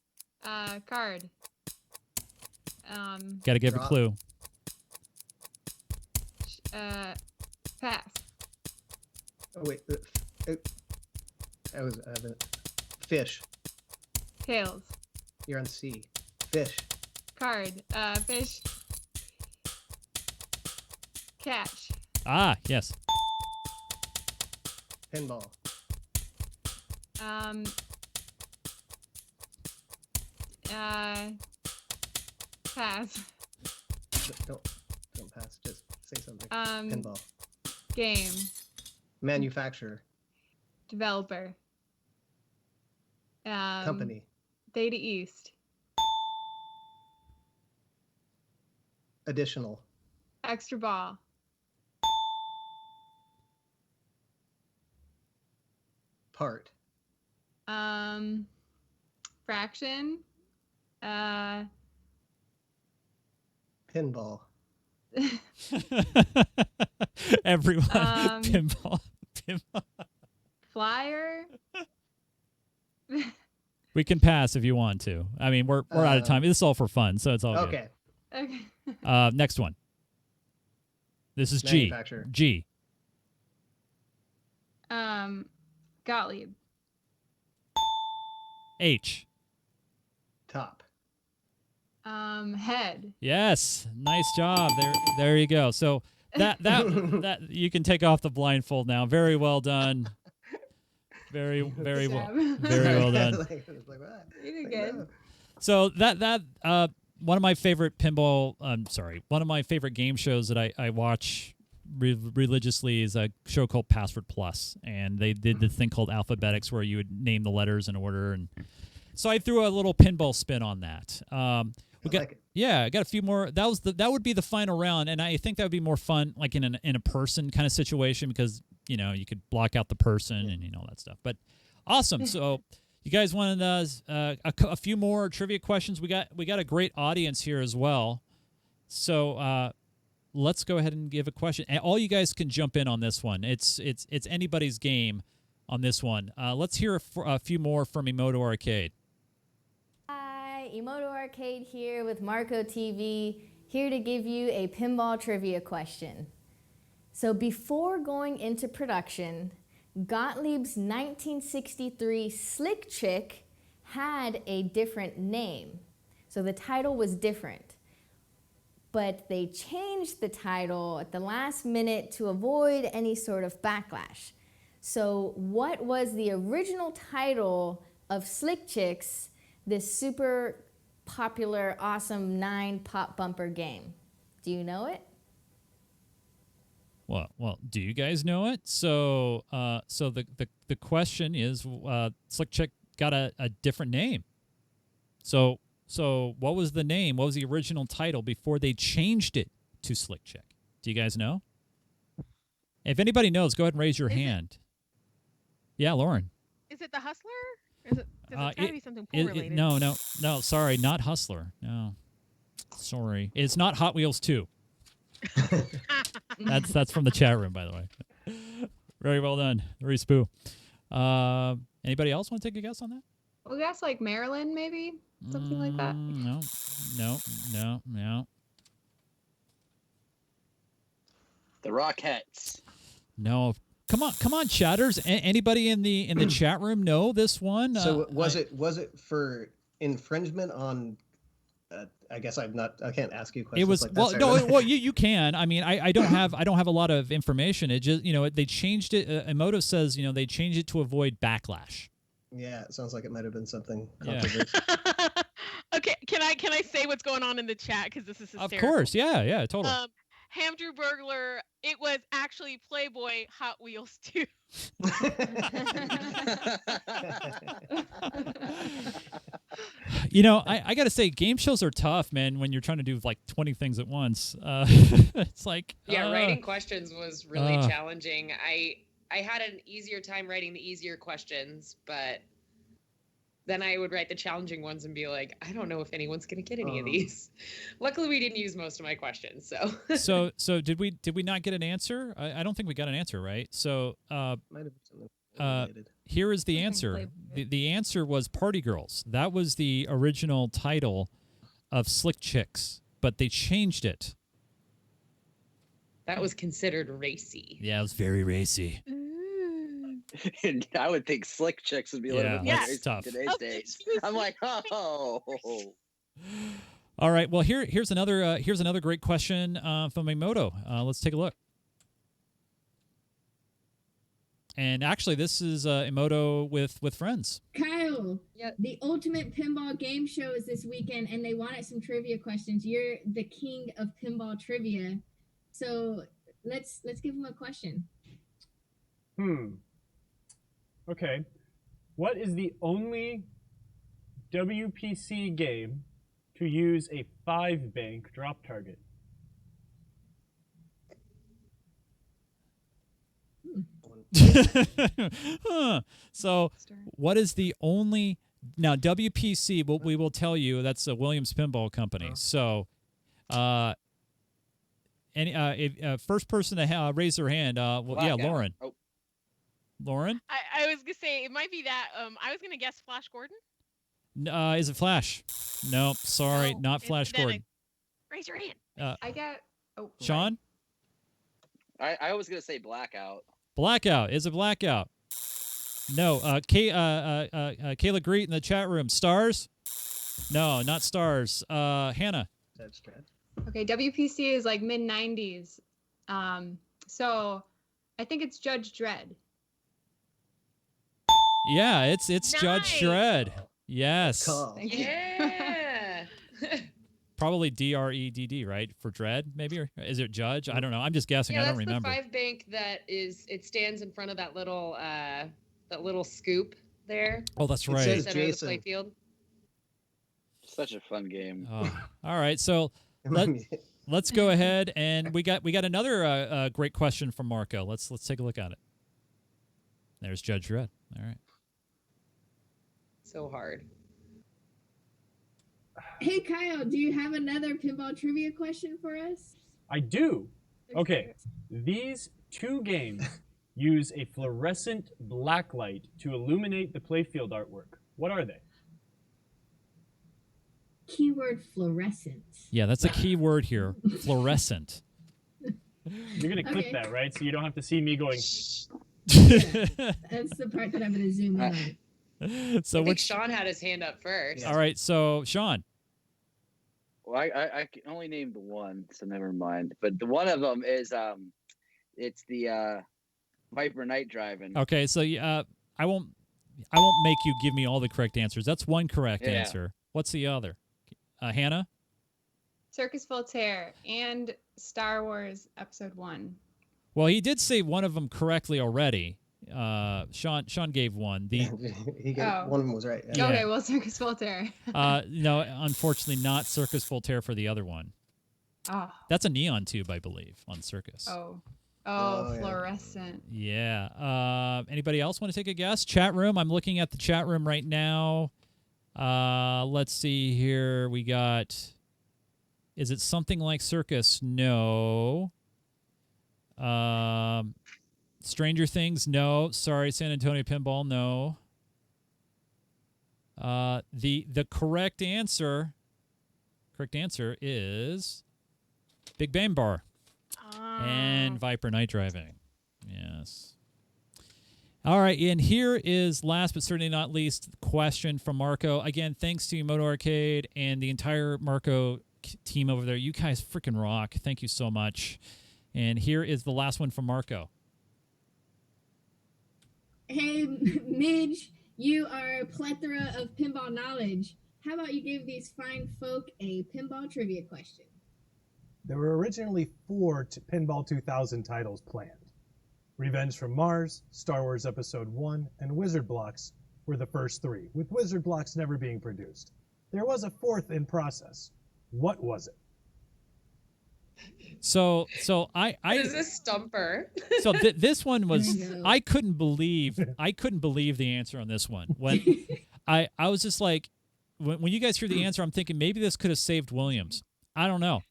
Card. Got to give a clue. Pass. Oh wait. I was fish. Tails. You're on C. Fish. Card. Fish. Catch. Ah, yes. Pinball. Pass. Don't pass. Just say something. Pinball. Game. Manufacturer. Developer. Company. Theta East. Additional. Extra ball. Part. Fraction. Pinball. Everyone. Pinball. Flyer. We can pass if you want to. I mean, we're out of time. This is all for fun, so it's all Okay. Okay. good. Next one. This is G. Manufacturer. G. Gottlieb. H. Top. Head. Yes, nice job. There you go. So that you can take off the blindfold now. Very well done. Very well done. You did good. So that one of my favorite one of my favorite game shows that I watch religiously is a show called Password Plus, and they did the thing called Alphabetics where you would name the letters in order, and so I threw a little pinball spin on that. I got a few more. That would be the final round, and I think that would be more fun, like in a person kind of situation, because you could block out the person and all that stuff. But awesome. So you guys wanted a few more trivia questions. We got a great audience here as well. So let's go ahead and give a question. And all you guys can jump in on this one. It's anybody's game on this one. Let's hear a few more from Emoto Arcade. Hi, Emoto Arcade here with Marco TV, here to give you a pinball trivia question. So before going into production, Gottlieb's 1963 Slick Chick had a different name. So the title was different. But they changed the title at the last minute to avoid any sort of backlash. So what was the original title of Slick Chicks, this super popular, awesome 9 pop bumper game? Do you know it? Well, do you guys know it? So the question is, Slick Chick got a different name. So what was the name? What was the original title before they changed it to Slick Chick? Do you guys know? If anybody knows, go ahead and raise your hand. Yeah, Lauren. Is it the Hustler? It's got to be something pool related. No. Sorry, not Hustler. No. Sorry. It's not Hot Wheels 2. That's from the chat room, by the way. Very well done. Reese Boo. Anybody else want to take a guess on that? We'll guess like Maryland, maybe? Something like that. No. The Rockettes. No. Come on, chatters. Anybody in the chat room know this one? So was it for infringement on? I guess I can't ask you questions. It was like that, well, you can. I mean, I don't have a lot of information. It just they changed it. Emoto says they changed it to avoid backlash. Yeah, it sounds like it might have been something Yeah. controversial. Okay, can I say what's going on in the chat because this is hysterical? Of course, yeah, totally. Hamdrew Burglar, it was actually Playboy Hot Wheels 2. I got to say, game shows are tough, man, when you're trying to do like 20 things at once. It's like... writing questions was really challenging. I had an easier time writing the easier questions, but then I would write the challenging ones and be like, I don't know if anyone's going to get any of these. Luckily, we didn't use most of my questions, so. So did we not get an answer? I don't think we got an answer, right? So Might have been something related. here is the answer. The answer was Party Girls. That was the original title of Slick Chicks, but they changed it. That was considered racy. Yeah, it was very racy. And I would think Slick Chicks would be a little bit more that's racy tough. today's days. I'm like, oh. All right. Well, here's another great question from Emoto. Let's take a look. And actually, this is Emoto with friends. Kyle, the Ultimate Pinball Game Show is this weekend, and they wanted some trivia questions. You're the king of pinball trivia, so let's give them a question. Okay. What is the only WPC game to use a 5-bank drop target? So, what is the only... Now, WPC, we will tell you, that's a Williams Pinball Company. So, first person to raise their hand, Lauren. Oh. Lauren? I was going to say, it might be that. I was going to guess Flash Gordon. Is it Flash? Nope, sorry, not Flash Gordon. Raise your hand. I get... Oh, Sean? I was going to say Blackout. Blackout. Is it Blackout? No. Kayla Greet in the chat room. Stars? No, not Stars. Hannah? That's Dread. Okay, WPC is like mid-90s. So I think it's Judge Dredd. Yeah, it's Nice. Judge Dredd. Yes. Cool. Yeah. Probably DREDD, right? For Dredd, maybe? Or is it Judge? I don't know. I'm just guessing. I don't remember. That's the 5-bank it stands in front of that little scoop there. Oh, that's It right. says Center of the Jason. playfield. Such a fun game. Oh, all right, so let's go ahead, and we got another great question from Marco. Let's take a look at it. There's Judge Dredd. All right. So hard. Hey, Kyle, do you have another pinball trivia question for us? I do. Okay. These two games use a fluorescent blacklight to illuminate the playfield artwork. What are they? Keyword fluorescent. Yeah, that's a key word here. Fluorescent. You're going to clip that, right? So you don't have to see me going... That's the part that I'm going to zoom in on. So I think Sean had his hand up first. All right, so Sean. Well, I can only name the one, so never mind. But the one of them is it's the Viper Night Driving. Okay, so I won't make you give me all the correct answers. That's one correct answer. What's the other? Hannah? Circus Voltaire and Star Wars Episode 1. Well, he did say one of them correctly already. Sean gave one. He got one of them was right. Yeah. Okay, well, Circus Voltaire. No, unfortunately, not Circus Voltaire for the other one. Oh. That's a neon tube, I believe, on Circus. Oh, yeah. fluorescent. Yeah. Anybody else want to take a guess? Chat room. I'm looking at the chat room right now. Let's see here. We got Is it something like Circus? No. Stranger Things? No. Sorry, San Antonio Pinball? No. The correct answer is Big Bang Bar and Viper Night Driving. Yes. All right, and here is last but certainly not least question from Marco. Again, thanks to Moto Arcade and the entire Marco team over there. You guys freaking rock. Thank you so much. And here is the last one from Marco. Hey, Midge, you are a plethora of pinball knowledge. How about you give these fine folk a pinball trivia question? There were originally 4 Pinball 2000 titles planned. Revenge from Mars, Star Wars Episode 1, and Wizard Blocks were the first 3, with Wizard Blocks never being produced. There was a 4th in process. What was it? So I Is this Stumper? So this one was I couldn't believe the answer on this one. When I was just like, when you guys hear the answer, I'm thinking maybe this could have saved Williams. I don't know.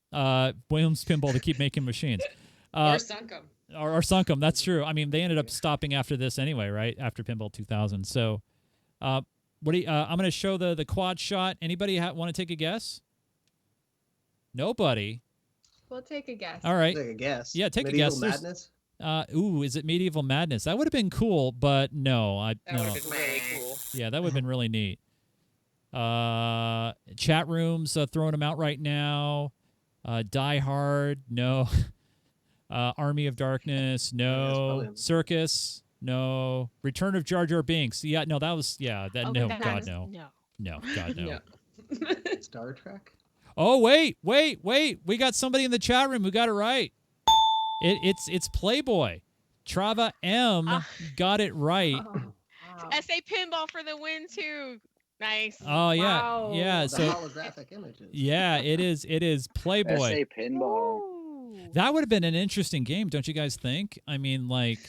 Williams Pinball to keep making machines. Or sunk them. Or sunk them. That's true. I mean, they ended up stopping after this anyway, right? After Pinball 2000. So, what do you, I'm going to show the quad shot. Anybody want to take a guess? Nobody. We'll take a guess. All right. Take a guess. Yeah, take Medieval a guess. Madness? Is it Medieval Madness? That would have been cool, but no. That would have been really cool. Yeah, that would have been really neat. Chat rooms throwing them out right now. Die Hard, no. Army of Darkness, no. Circus, no. Return of Jar Jar Binks, yeah, no, that was, yeah, that, no, God, no. No, God, no. Star Trek? Oh, wait, we got somebody in the chat room who got it right. It's Playboy. Trava M got it right. SA Pinball for the win, too. Nice. Oh, yeah. Wow. Yeah, The so holographic images. yeah, it is Playboy. SA Pinball. That would have been an interesting game, don't you guys think? I mean, like,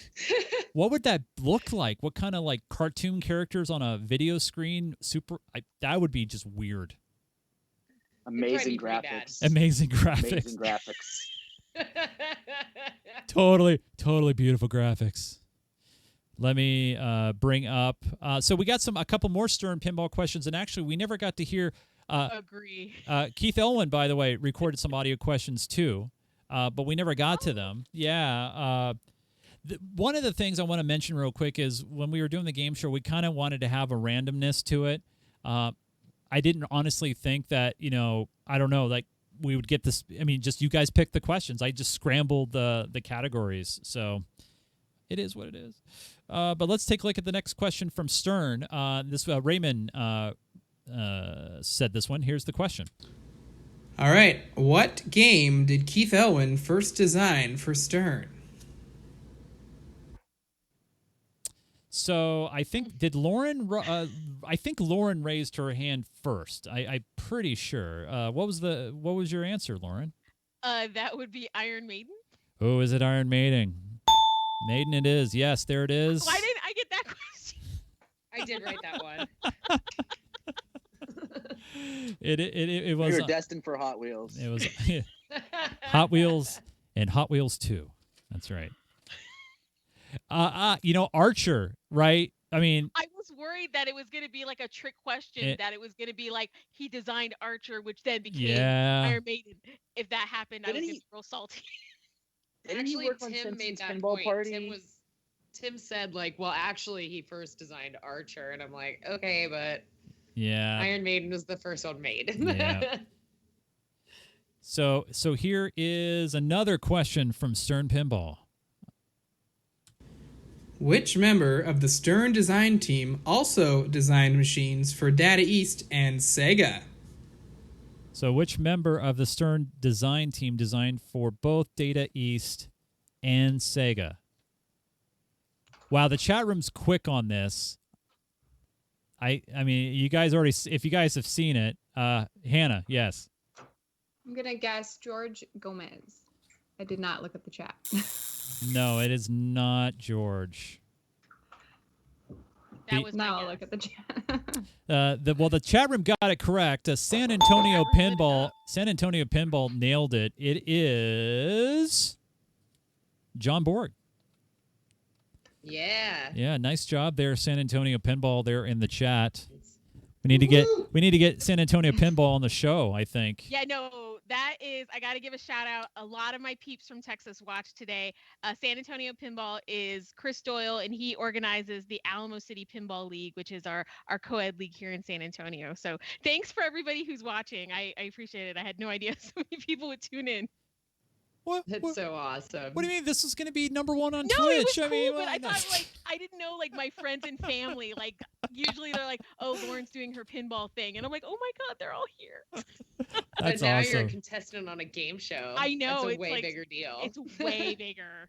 what would that look like? What kind of, like, cartoon characters on a video screen? That would be just weird. Amazing graphics. Amazing graphics. Amazing graphics. Totally beautiful graphics. Let me bring up. So we got a couple more Stern Pinball questions, and actually we never got to hear. Agree. Keith Elwin, by the way, recorded some audio questions too, but we never got to them. Yeah. One of the things I want to mention real quick is when we were doing the game show, we kind of wanted to have a randomness to it. I didn't honestly think that, I don't know, like we would get this. I mean, just you guys picked the questions. I just scrambled the categories. So it is what it is. But let's take a look at the next question from Stern. Raymond said this one. Here's the question. All right. What game did Keith Elwin first design for Stern? So I think I think Lauren raised her hand first. I'm pretty sure. What was your answer, Lauren? That would be Iron Maiden. Oh, is it Iron Maiden? Maiden it is. Yes, there it is. Why didn't I get that question? I did write that one. It was. We were destined for Hot Wheels. It was Hot Wheels and Hot Wheels 2. That's right. Archer, right? I mean, I was worried that it was going to be like a trick question, that it was going to be like he designed Archer, which then became Iron Maiden. If that happened, I would get real salty. Actually, Tim made that point. Tim said, like, well, actually, he first designed Archer, and I'm like, okay, but yeah, Iron Maiden was the first one made. Yeah. So here is another question from Stern Pinball. Which member of the Stern design team also designed machines for Data East and Sega? So which member of the Stern design team designed for both Data East and Sega? Wow, the chat room's quick on this. I mean, you guys already, if you guys have seen it, Hannah, yes. I'm going to guess George Gomez. I did not look at the chat. No, it is not George. That was my Now I'll guess. look at the chat. The chat room got it correct. San Antonio Pinball nailed it. It is John Borg. Yeah. Yeah, nice job there, San Antonio Pinball. There in the chat. We need to get San Antonio Pinball on the show, I think. Yeah, no, that is, I got to give a shout out. A lot of my peeps from Texas watched today. San Antonio Pinball is Chris Doyle, and he organizes the Alamo City Pinball League, which is our co-ed league here in San Antonio. So thanks for everybody who's watching. I appreciate it. I had no idea so many people would tune in. That's so awesome. What do you mean? This is going to be #1 on No, Twitch. it was I cool, mean, but I thought, like, I didn't know, like, my friends and family, like, usually they're like, oh, Lauren's doing her pinball thing. And I'm like, oh my God, they're all here. But now you're a awesome. contestant on a game show. I know. It's a It's way like, bigger deal. It's way bigger.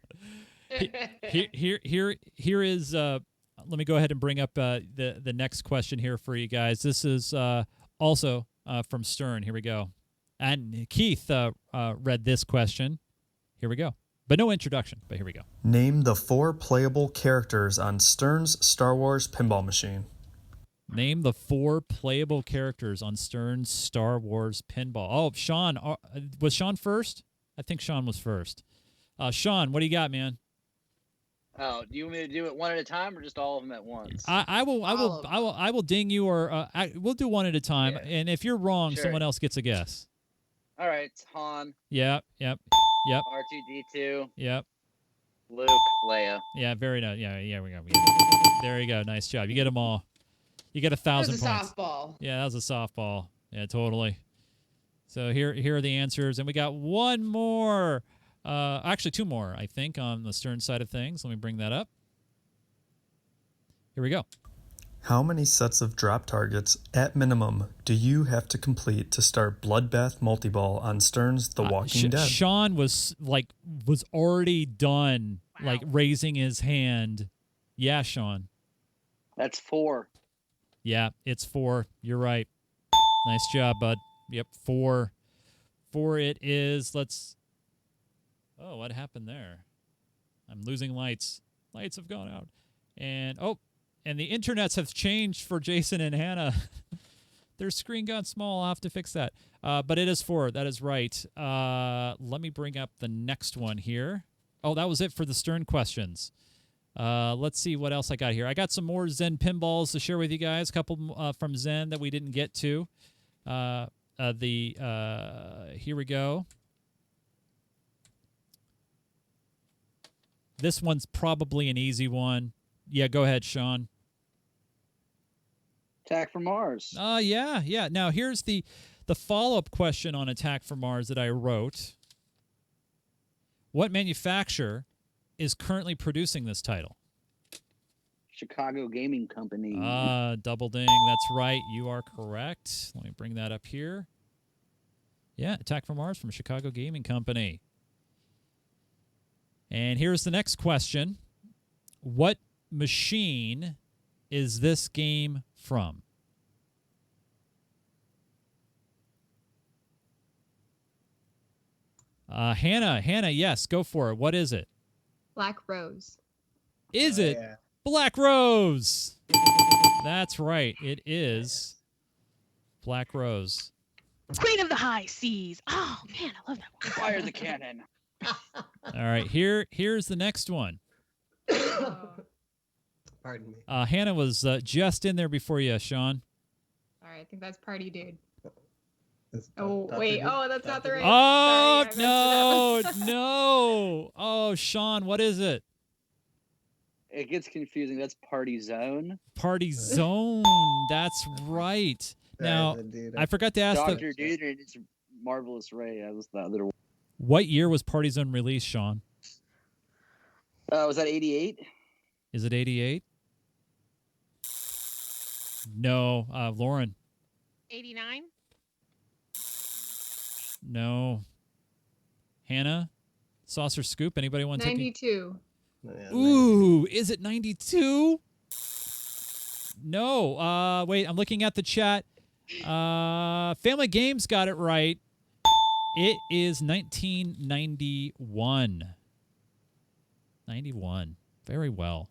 Here is. Let me go ahead and bring up the next question here for you guys. This is also from Stern. Here we go. And Keith read this question. Here we go. But no introduction. But here we go. Name the 4 playable characters on Stern's Star Wars pinball machine. Name the 4 playable characters on Stern's Star Wars pinball. Oh, Sean. Was Sean first? I think Sean was first. Sean, what do you got, man? Oh, do you want me to do it one at a time or just all of them at once? I will ding you, or we'll do one at a time. Yeah. And if you're wrong, Sure. someone else gets a guess. All right, it's Han. Yep. R2D2. Yep. Luke, Leia. Yeah, very nice. Yeah, we go. There you go. Nice job. You get them all. You get 1,000 That was a points. softball. Yeah, that was a softball. Yeah, totally. So here are the answers, and we got one more. Actually, 2 more, I think, on the Stern side of things. Let me bring that up. Here we go. How many sets of drop targets, at minimum, do you have to complete to start Bloodbath Multiball on Stern's The Walking Dead? Sean was already done, like raising his hand. Yeah, Sean. That's 4. Yeah, it's 4. You're right. Nice job, bud. Yep, 4. 4 it is. Oh, what happened there? I'm losing lights. Lights have gone out. And the internets have changed for Jason and Hannah. Their screen got small. I'll have to fix that. But it is 4. That is right. Let me bring up the next one here. Oh, that was it for the Stern questions. Let's see what else I got here. I got some more Zen pinballs to share with you guys. A couple from Zen that we didn't get to. Here we go. This one's probably an easy one. Yeah, go ahead, Sean. Attack from Mars. Yeah. Now, here's the follow-up question on Attack from Mars that I wrote. What manufacturer is currently producing this title? Chicago Gaming Company. Double ding. That's right. You are correct. Let me bring that up here. Yeah, Attack from Mars from Chicago Gaming Company. And here's the next question. What machine is this game from? Hannah, yes, go for it. What is it? Black Rose. Is it yeah. Black Rose? That's right. It is Black Rose. Queen of the High Seas. Oh, man, I love that one. Fire the cannon. All right, here's the next one. Pardon me. Hannah was just in there before you, Sean. All right, I think that's Party Dude. It's Oh, Dr. wait. Who? Oh, that's not the right. Oh, Sorry, I messed it up. no. Oh, Sean, what is it? It gets confusing. That's Party Zone. Party Zone. That's right. Now, Right, indeed. I forgot to ask Dr. Dude and it's Marvelous Ray. That was the other one. what year was Party Zone released, Sean? Was that 88? Is it 88? No. Lauren? 89? No. Hannah? Saucer Scoop? Anybody want to take 92. Yeah, Ooh, is it 92? No. Wait, I'm looking at the chat. Family Games got it right. It is 1991. 91. Very well.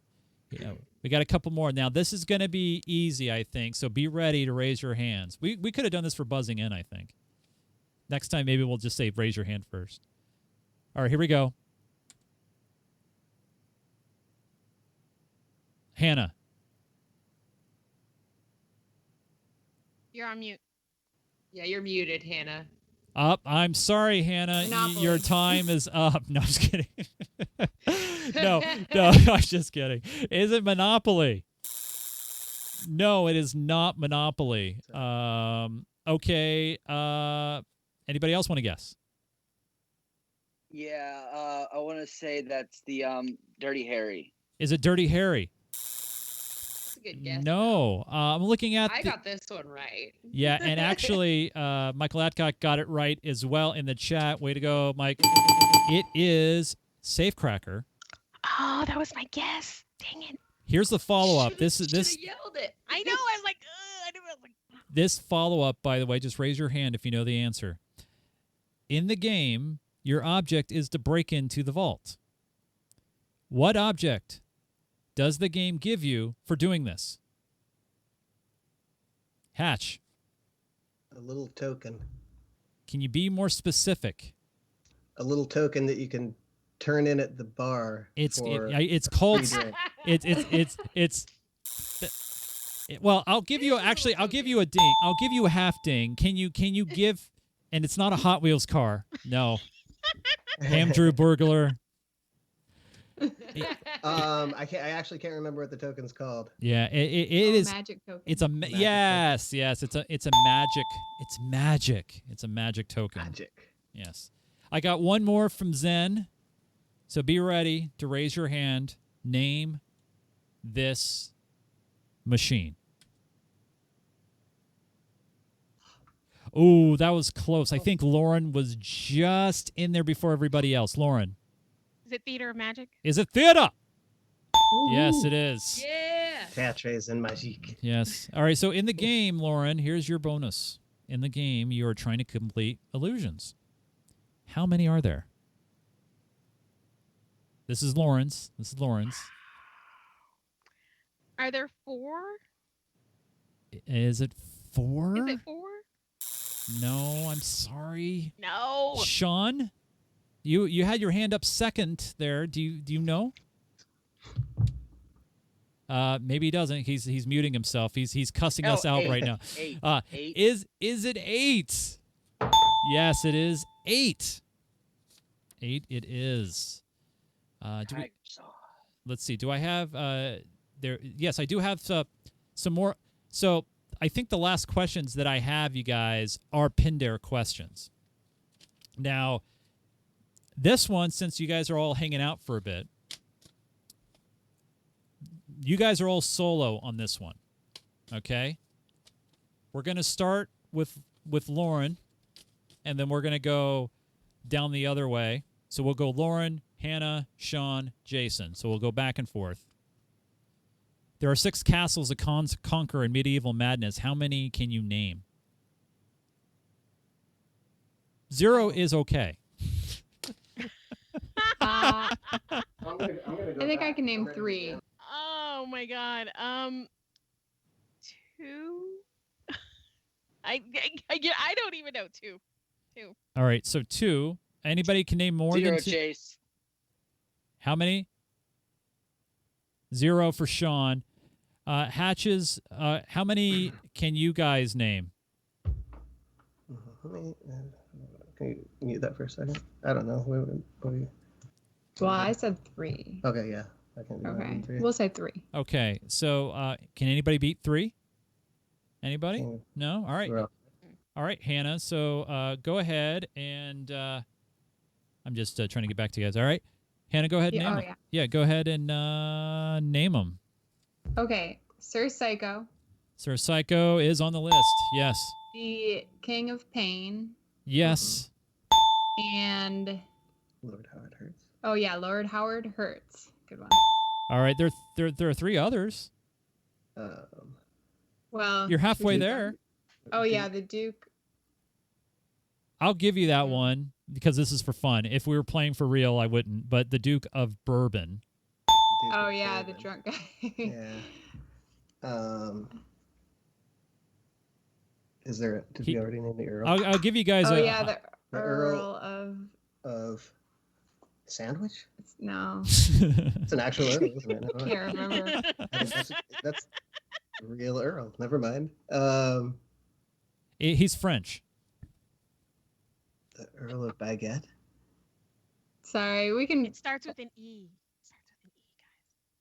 Yeah, we got a couple more. Now, this is going to be easy, I think, so be ready to raise your hands. We could have done this for buzzing in, I think. Next time, maybe we'll just say raise your hand first. All right, here we go. Hannah. You're on mute. Yeah, you're muted, Hannah. Up. I'm sorry, Hannah. Your time is up. No, I'm just kidding. no, I'm just kidding. Is it Monopoly? No, it is not Monopoly. Okay. Anybody else want to guess? Yeah, I want to say that's the Dirty Harry. Is it Dirty Harry? That's a good guess. No. I'm looking at. I got this one right. Yeah, and actually, Michael Adcock got it right as well in the chat. Way to go, Mike. It is Safecracker. Oh, that was my guess. Dang it. Here's the follow-up. This Yelled it. I know. I'm like, I knew. I was like, This follow-up, by the way, just raise your hand if you know the answer. In the game, your object is to break into the vault. What object does the game give you for doing this? Hatch. A little token. Can you be more specific? A little token that you can turn in at the bar. It's called. Well, I'll give you a ding. I'll give you a half ding. Can you give? And it's not a Hot Wheels car. No. Ham Drew Burglar. I actually can't remember what the token's called. Yeah, it is magic token. It's a yes. It's a magic. It's magic. It's a magic token. Magic. Yes. I got one more from Zen. So be ready to raise your hand. Name this machine. Ooh, that was close. I think Lauren was just in there before everybody else. Lauren. is it Theater of Magic? Is it theater? Yes, it is. Yeah. Théâtre and Magique. Yes. All right, so in the game, Lauren, here's your bonus. In the game, you are trying to complete illusions. How many are there? This is Lauren's. Are there 4? Is it 4? Is it 4? No, I'm sorry. No. Sean, you had your hand up second there. Do you know? Maybe he doesn't. He's muting himself. He's cussing us out 8. right now. 8. Is it 8? Yes, it is 8. 8 it is. Let's see. Do I have there? Yes, I do have some more. So I think the last questions that I have, you guys, are Pindare questions. Now, this one, since you guys are all hanging out for a bit, you guys are all solo on this one, okay? We're going to start with Lauren, and then we're going to go down the other way. So we'll go Lauren, Hannah, Sean, Jason. So we'll go back and forth. There are 6 castles to conquer in medieval madness. How many can you name? 0 is okay. I think I can name 3. Oh my God. 2. I don't even know 2. 2. All right, so 2. Anybody can name more 0, than 2? Chase. How many? 0 for Sean. Hatches, how many can you guys name? Can you mute that for a second? I don't know. What are you? Well, I said 3. Okay, yeah. I can do Okay, 3. we'll say 3. Okay, so can anybody beat 3? Anybody? No? All right. All right, Hannah. So go ahead and I'm just trying to get back to you guys. All right, Hannah, go ahead and name them. Yeah, go ahead and name them. Okay, Sir Psycho. Sir Psycho is on the list. Yes. The King of Pain. Yes. And Lord Howard Hurts. Oh yeah, Lord Howard Hurts. Good one. All right, there are 3 others. Well, you're halfway there. Oh yeah, the Duke. I'll give you that one because this is for fun. If we were playing for real, I wouldn't. But the Duke of Bourbon. Oh yeah, the drunk guy. Yeah. Is there? Did we already name the Earl? I'll give you guys the the Earl of Sandwich. No. It's an actual Earl, isn't it? Never mind. Can't remember. That's a real Earl. Never mind. He's French. The Earl of Baguette. Sorry, we can. It starts with an E.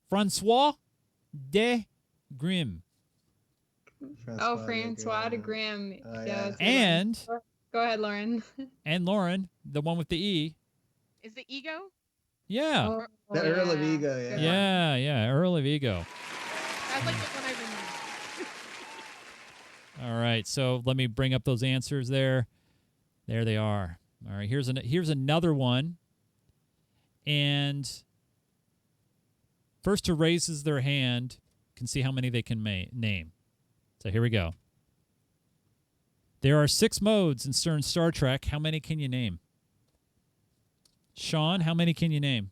Francois de Grimm. Francois de Grimm. Yeah. And Go ahead, Lauren. and Lauren, the one with the E. Is the ego? Yeah. The Earl of Ego. Yeah. Yeah. Earl of Ego. That's like the one I remember. All right, so let me bring up those answers there. There they are. All right, here's another one. And first who raises their hand can see how many they can name. So here we go. There are 6 modes in Stern Star Trek. How many can you name? Sean, how many can you name?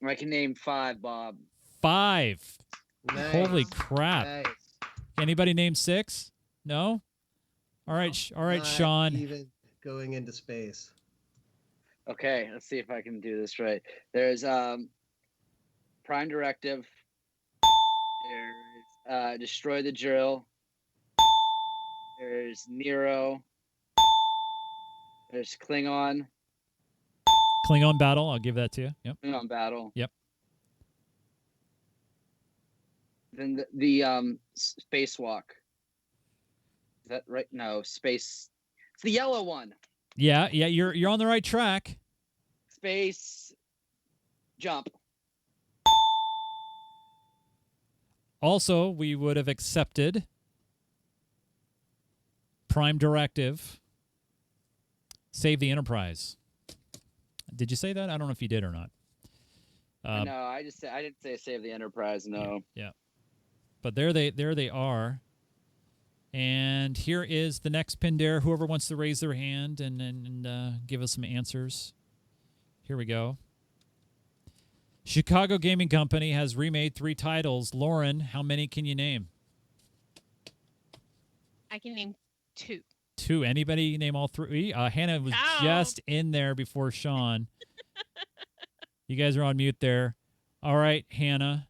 I can name 5, Bob. 5. Nice. Holy crap. Nice. Anybody name 6? No? All right, Not Sean. Even going into space. Okay, let's see if I can do this right. There's Prime Directive. There's Destroy the Drill. There's Nero. There's Klingon. Klingon Battle, I'll give that to you. Yep. Klingon Battle. Yep. Then the Spacewalk. Is that right? No, Space. It's the yellow one. Yeah, you're on the right track. Space Jump. Also, we would have accepted Prime Directive. Save the Enterprise. Did you say that? I don't know if you did or not. No, I didn't say Save the Enterprise. No. Yeah. But there they are. And here is the next pin dare. Whoever wants to raise their hand and give us some answers. Here we go. Chicago Gaming Company has remade 3 titles. Lauren, how many can you name? I can name 2. 2. Anybody name all 3? Hannah was just in there before Sean. You guys are on mute there. All right, Hannah.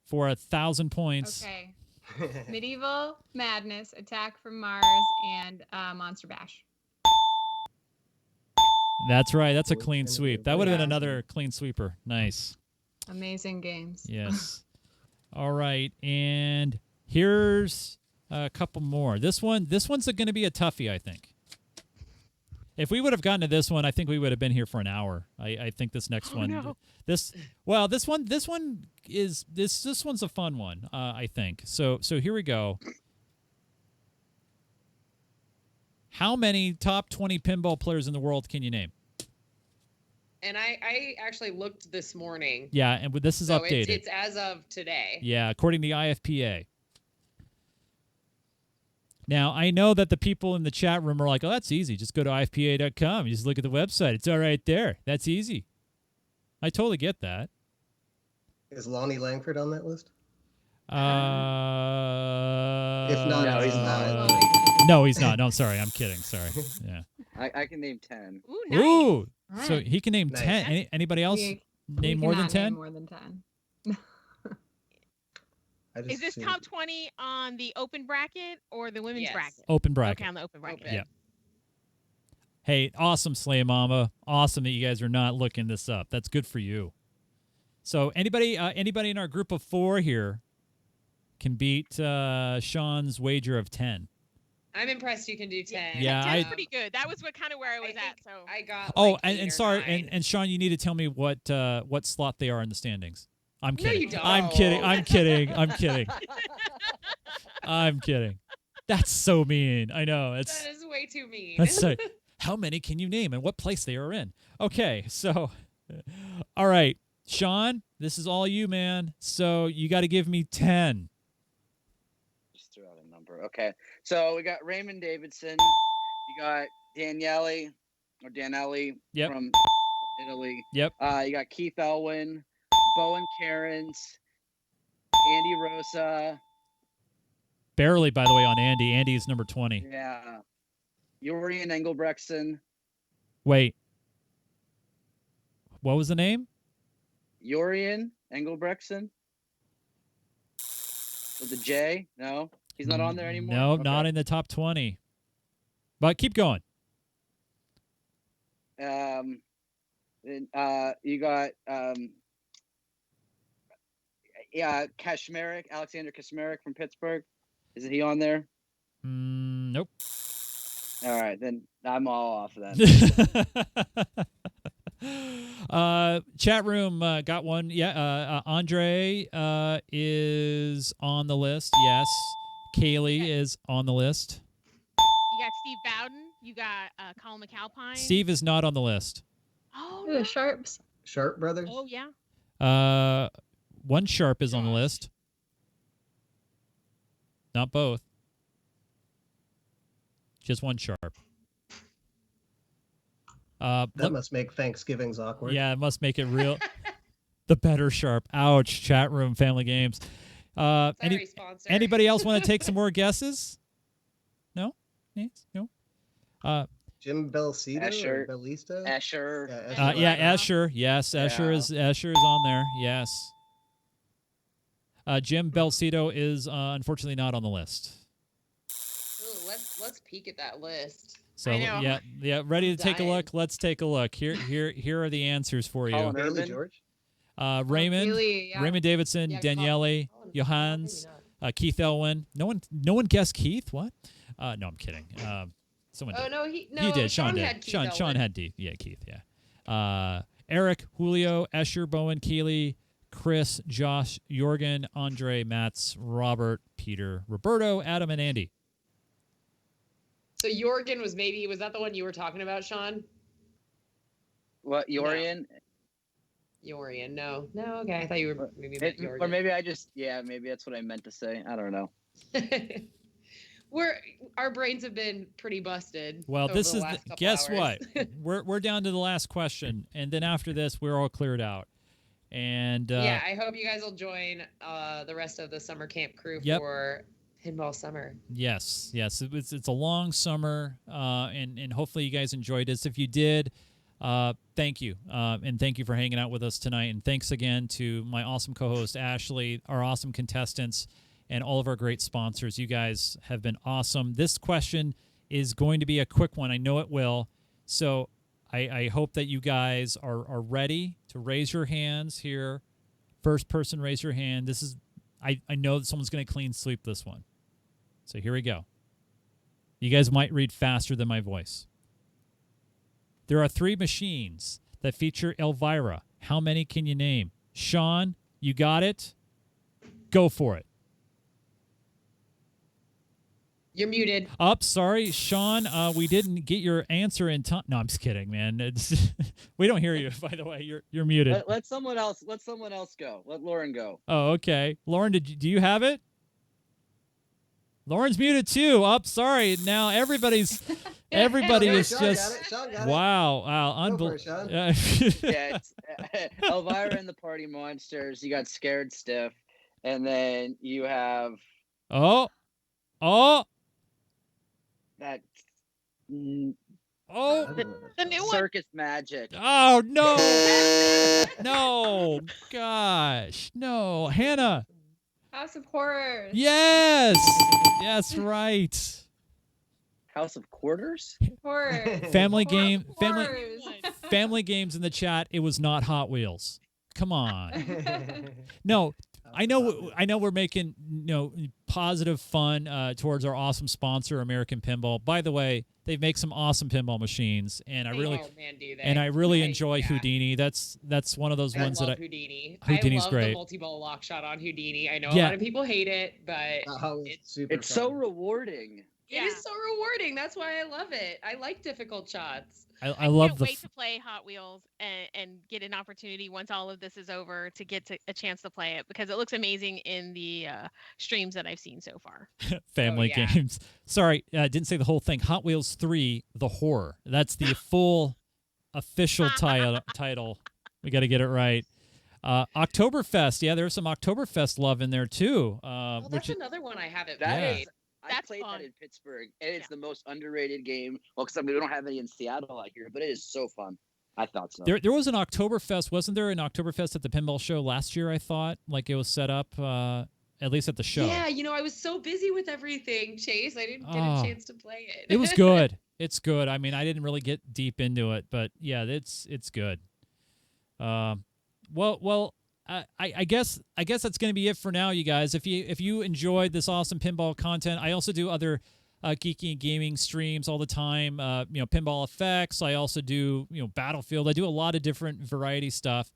For 1,000 points. Okay. Medieval Madness, Attack from Mars, and Monster Bash. That's right. That's a clean sweep. That would have been another clean sweeper. Nice. Amazing games. Yes. All right. And here's a couple more. This one's going to be a toughie, I think. If we would have gotten to this one, I think we would have been here for an hour. I think this next one. No. This one's a fun one, I think. So here we go. How many top 20 pinball players in the world can you name? And I actually looked this morning. Yeah, and this is updated. It's as of today. Yeah, according to the IFPA. Now, I know that the people in the chat room are like, oh, that's easy. Just go to ifpa.com. You just look at the website. It's all right there. That's easy. I totally get that. Is Lonnie Langford on that list? If not, no, he's not. No, he's not. No, I'm sorry. I'm kidding. Sorry. Yeah. I can name 10. Ooh, nice. Ooh. So he can name Nice. 10. Anybody else name more than 10? Name more than 10. Is this top 20 on the open bracket or the women's bracket? Open bracket. Okay, on the open bracket. Yeah. Hey, awesome, Slay Mama. Awesome that you guys are not looking this up. That's good for you. So anybody in our group of 4 here can beat Sean's wager of 10. I'm impressed you can do 10. Yeah, 10's pretty good. That was what kind of where I was at. So I got. Oh, like and 8 or sorry, 9. and Sean, you need to tell me what slot they are in the standings. I'm No, kidding. you don't. I'm kidding. I'm kidding. I'm kidding. I'm kidding. That's so mean. I know. That is way too mean. That's so, how many can you name and what place they are in? Okay, so, all right, Sean, this is all you, man. So you got to give me 10. Just throw out a number. Okay. So we got Raymond Davidson. You got Danelli Yep. from Italy. Yep. You got Keith Elwin, Bowen Cairns, Andy Rosa. Barely, by the way, on Andy. Andy's number 20. Yeah. Jorian Engelbrechtsen. Wait. What was the name? Jorian Engelbrechtsen. With a J? No? He's not on there anymore? No, Okay. not in the top 20. But keep going. You got Kaczmarek, Alexander Kaczmarek from Pittsburgh. Isn't he on there? Nope. All right, then I'm all off of that. Chat room got one. Yeah, Andre is on the list. Yes. Kaylee is on the list. You got Steve Bowden. You got Colin McAlpine. Steve is not on the list. Oh, The Sharps. Sharp Brothers? Oh, yeah. One Sharp is on the list. Not both. Just one Sharp. That must make Thanksgivings awkward. Yeah, it must make it real. The better Sharp. Ouch. Chat room, family games. Anybody else want to take some more guesses? No? No? Jim Belcito Escher. or Bellista? Escher. Escher. Yes, Escher is on there. Yes. Jim Belcito is unfortunately not on the list. Ooh, let's peek at that list. So yeah, ready to take a look. Let's take a look. Here are the answers for you. Colin Bailey, George? Raymond, Raymond Davidson, Daniele, Johans, Keith Elwin. No one guessed Keith. What? No, I'm kidding. Someone did. He did. Sean did. had Keith Sean Elwin. had D. Yeah, Keith. Yeah. Eric, Julio, Escher, Bowen, Keeley, Chris, Josh, Jorgen, Andre, Mats, Robert, Peter, Roberto, Adam, and Andy. So Jorgen was that the one you were talking about, Sean? What, Jorian? Jorian, no. No, okay. I thought you were maybe Jorgen. Or maybe maybe that's what I meant to say. I don't know. Our brains have been pretty busted. Well, over this the is last couple guess hours. what? we're down to the last question, and then after this, we're all cleared out. And yeah, I hope you guys will join the rest of the summer camp crew for Pinball Summer. Yes, it's a long summer, and hopefully you guys enjoyed this. If you did, thank you, and thank you for hanging out with us tonight. And thanks again to my awesome co-host Ashley, our awesome contestants, and all of our great sponsors. You guys have been awesome. This question is going to be a quick one. I know it will. So I hope that you guys are ready to raise your hands here. First person, raise your hand. This is I know that someone's going to clean sweep this one. So here we go. You guys might read faster than my voice. There are 3 machines that feature Elvira. How many can you name? Sean, you got it? Go for it. You're muted. Sorry, Sean. We didn't get your answer in time. No, I'm just kidding, man. We don't hear you. By the way, you're muted. Let someone else go. Let Lauren go. Oh, okay. Lauren, do you have it? Lauren's muted too. Sorry. Now everybody is just Sean got it. wow. Unbelievable. Yeah, it's Elvira and the Party Monsters. You got Scared Stiff, and then you have that the new one. Circus Magic. Oh no. No. Gosh. No. Hannah. House of Horrors. Yes. Yes, right. House of Quarters? Horror. Family Horrors. family games in the chat. It was not Hot Wheels. Come on. No, I know we're making positive fun towards our awesome sponsor, American Pinball. By the way, they make some awesome pinball machines, and I really enjoy Houdini. That's one of those ones that Houdini. Houdini's I love great. The multi-ball lock shot on Houdini. I know a lot of people hate it, but it's so rewarding. It is so rewarding. That's why I love it. I like difficult shots. I love can't wait to play Hot Wheels and get an opportunity once all of this is over to get a chance to play it, because it looks amazing in the streams that I've seen so far. Family games. Sorry, I didn't say the whole thing. Hot Wheels 3, The Horror. That's the full official title. We got to get it right. Oktoberfest. Yeah, there's some Oktoberfest love in there too. That's another one I haven't Yeah. played. I played that in Pittsburgh, and it's the most underrated game. Well, because we don't have any in Seattle out here, but it is so fun. I thought so. There was an Oktoberfest, wasn't there? An Oktoberfest at the Pinball Show last year. I thought like it was set up, at least at the show. Yeah, I was so busy with everything, Chase. I didn't get a chance to play it. It was good. It's good. I mean, I didn't really get deep into it, but yeah, it's good. I guess that's going to be it for now, you guys. If you enjoyed this awesome pinball content, I also do other geeky and gaming streams all the time. Pinball effects. I also do Battlefield. I do a lot of different variety stuff.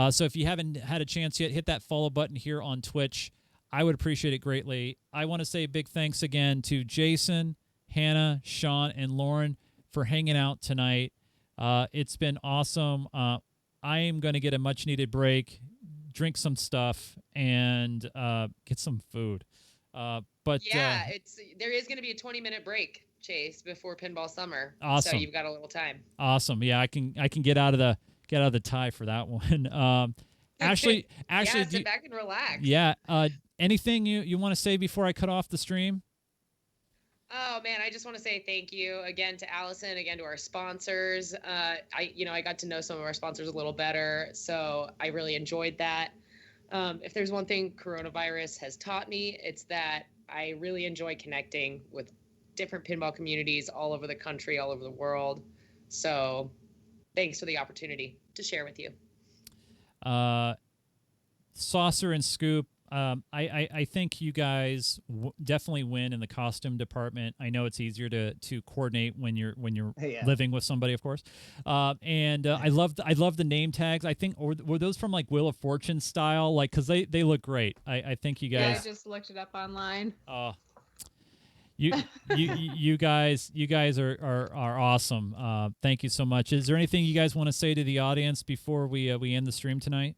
So if you haven't had a chance yet, hit that follow button here on Twitch. I would appreciate it greatly. I want to say big thanks again to Jason, Hannah, Sean, and Lauren for hanging out tonight. It's been awesome. I am going to get a much-needed break, drink some stuff, and get some food. But yeah, there is going to be a 20-minute break, Chase, before Pinball Summer. Awesome. So you've got a little time. Awesome. Yeah, I can get out of the tie for that one. Ashley, yeah, sit back and relax. Yeah. Anything you want to say before I cut off the stream? Oh man, I just want to say thank you again to Allison, again to our sponsors. I got to know some of our sponsors a little better, so I really enjoyed that. If there's one thing coronavirus has taught me, it's that I really enjoy connecting with different pinball communities all over the country, all over the world. So thanks for the opportunity to share with you. Saucer and Scoop, I think you guys definitely win in the costume department. I know it's easier to coordinate when you're living with somebody, of course. I love the name tags. I think were those from like Wheel of Fortune style, like because they look great. I think you guys. Yeah, I just looked it up online. You guys are awesome. Thank you so much. Is there anything you guys want to say to the audience before we end the stream tonight?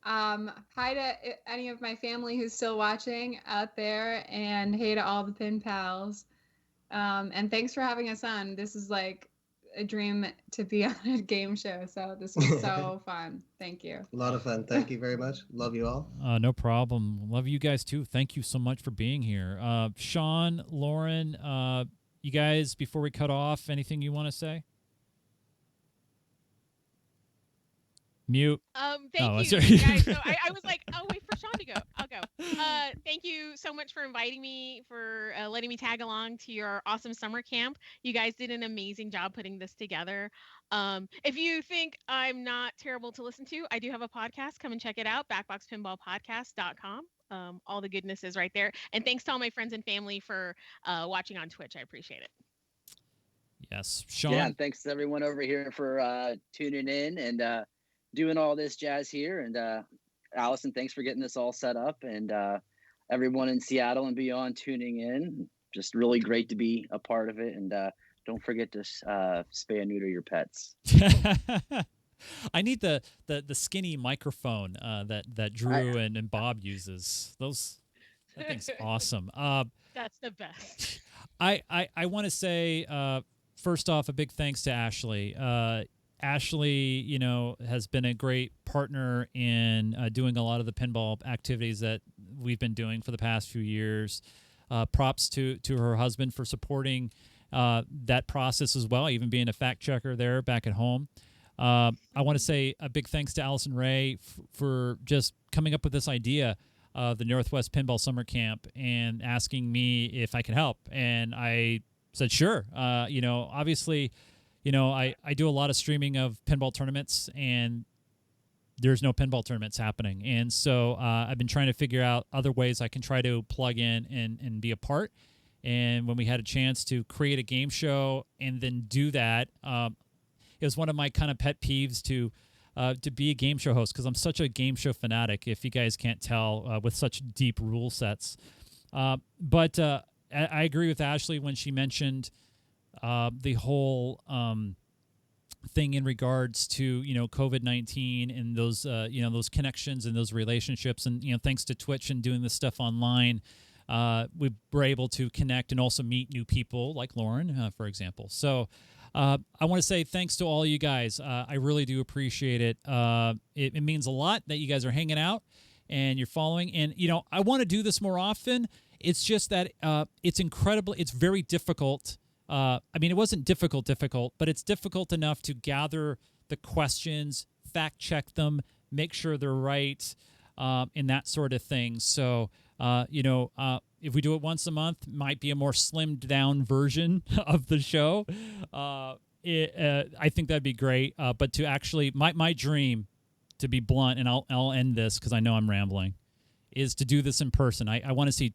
Hi to any of my family who's still watching out there, and hey to all the pin pals. And thanks for having us on. This is like a dream to be on a game show, so this was so fun. Thank you. A lot of fun. Thank you very much. Love you all. No problem. Love you guys too. Thank you so much for being here. Sean, Lauren, you guys, before we cut off, anything you want to say? Mute. Thank you guys. So I was like, oh, wait for Sean to go. I'll go. Thank you so much for inviting me, for letting me tag along to your awesome summer camp. You guys did an amazing job putting this together. If you think I'm not terrible to listen to, I do have a podcast. Come and check it out, backboxpinballpodcast.com. All the goodness is right there. And thanks to all my friends and family for watching on Twitch. I appreciate it. Yes. Sean? Yeah, and thanks to everyone over here for tuning in and doing all this jazz here. And Allison, thanks for getting this all set up, and everyone in Seattle and beyond tuning in. Just really great to be a part of it. And don't forget to spay and neuter your pets. I need the skinny microphone that Drew and Bob uses. That thing's awesome. That's the best. I want to say first off, a big thanks to Ashley. Ashley, has been a great partner in doing a lot of the pinball activities that we've been doing for the past few years. Props to her husband for supporting that process as well, even being a fact checker there back at home. I want to say a big thanks to Allison Ray for just coming up with this idea of the Northwest Pinball Summer Camp and asking me if I could help. And I said, sure. Obviously, I do a lot of streaming of pinball tournaments, and there's no pinball tournaments happening. And so I've been trying to figure out other ways I can try to plug in and be a part. And when we had a chance to create a game show and then do that, it was one of my kind of pet peeves to be a game show host, because I'm such a game show fanatic, if you guys can't tell, with such deep rule sets. But I agree with Ashley when she mentioned the whole thing in regards to COVID-19 and those connections and those relationships, and thanks to Twitch and doing this stuff online, we were able to connect and also meet new people like Lauren, for example. So I want to say thanks to all you guys. I really do appreciate it. It means a lot that you guys are hanging out and you're following. And, you know, I want to do this more often. It's just that it's incredible. It's very difficult. I mean, it wasn't difficult, but it's difficult enough to gather the questions, fact check them, make sure they're right, and that sort of thing. So, you know, if we do it once a month, might be a more slimmed down version of the show. I think that'd be great. But to actually, my dream, to be blunt, and I'll end this because I know I'm rambling, is to do this in person. I want to see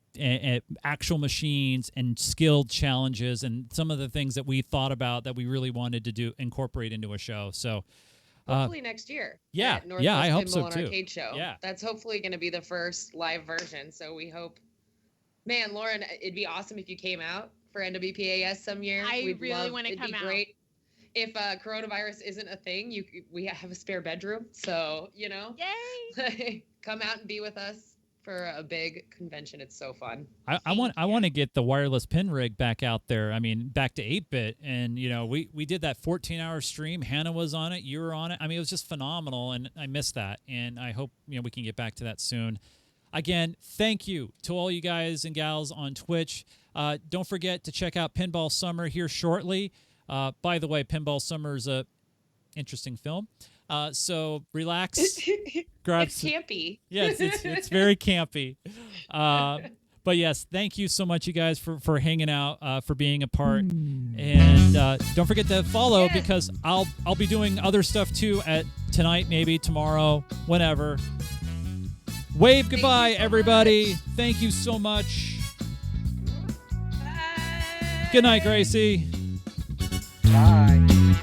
actual machines and skilled challenges and some of the things that we thought about that we really wanted to incorporate into a show. So hopefully next year. Yeah, at Northwest yeah, I hope Pinball so and too. Arcade Show. Yeah, that's hopefully going to be the first live version. So we hope. Man, Lauren, it'd be awesome if you came out for NWPAS some year. I really want to come out. It'd be great. If coronavirus isn't a thing, we have a spare bedroom. So, you know, yay! Come out and be with us for a big convention. It's so fun. I want to get the wireless pin rig back out there. I mean, back to 8-bit, and you know, we did that 14-hour stream. Hannah was on it, you were on it. I mean, it was just phenomenal, and I missed that. And I hope, you know, we can get back to that soon. Again, thank you to all you guys and gals on Twitch. Don't forget to check out Pinball Summer here shortly. By the way, Pinball Summer is a interesting film. So relax. Grab it's campy. Yes, it's very campy. But yes, thank you so much, you guys, for hanging out, for being a part, and don't forget to follow because I'll be doing other stuff too at tonight, maybe tomorrow, whenever. Wave goodbye, everybody. Thank you so much. Bye. Good night, Gracie. Bye.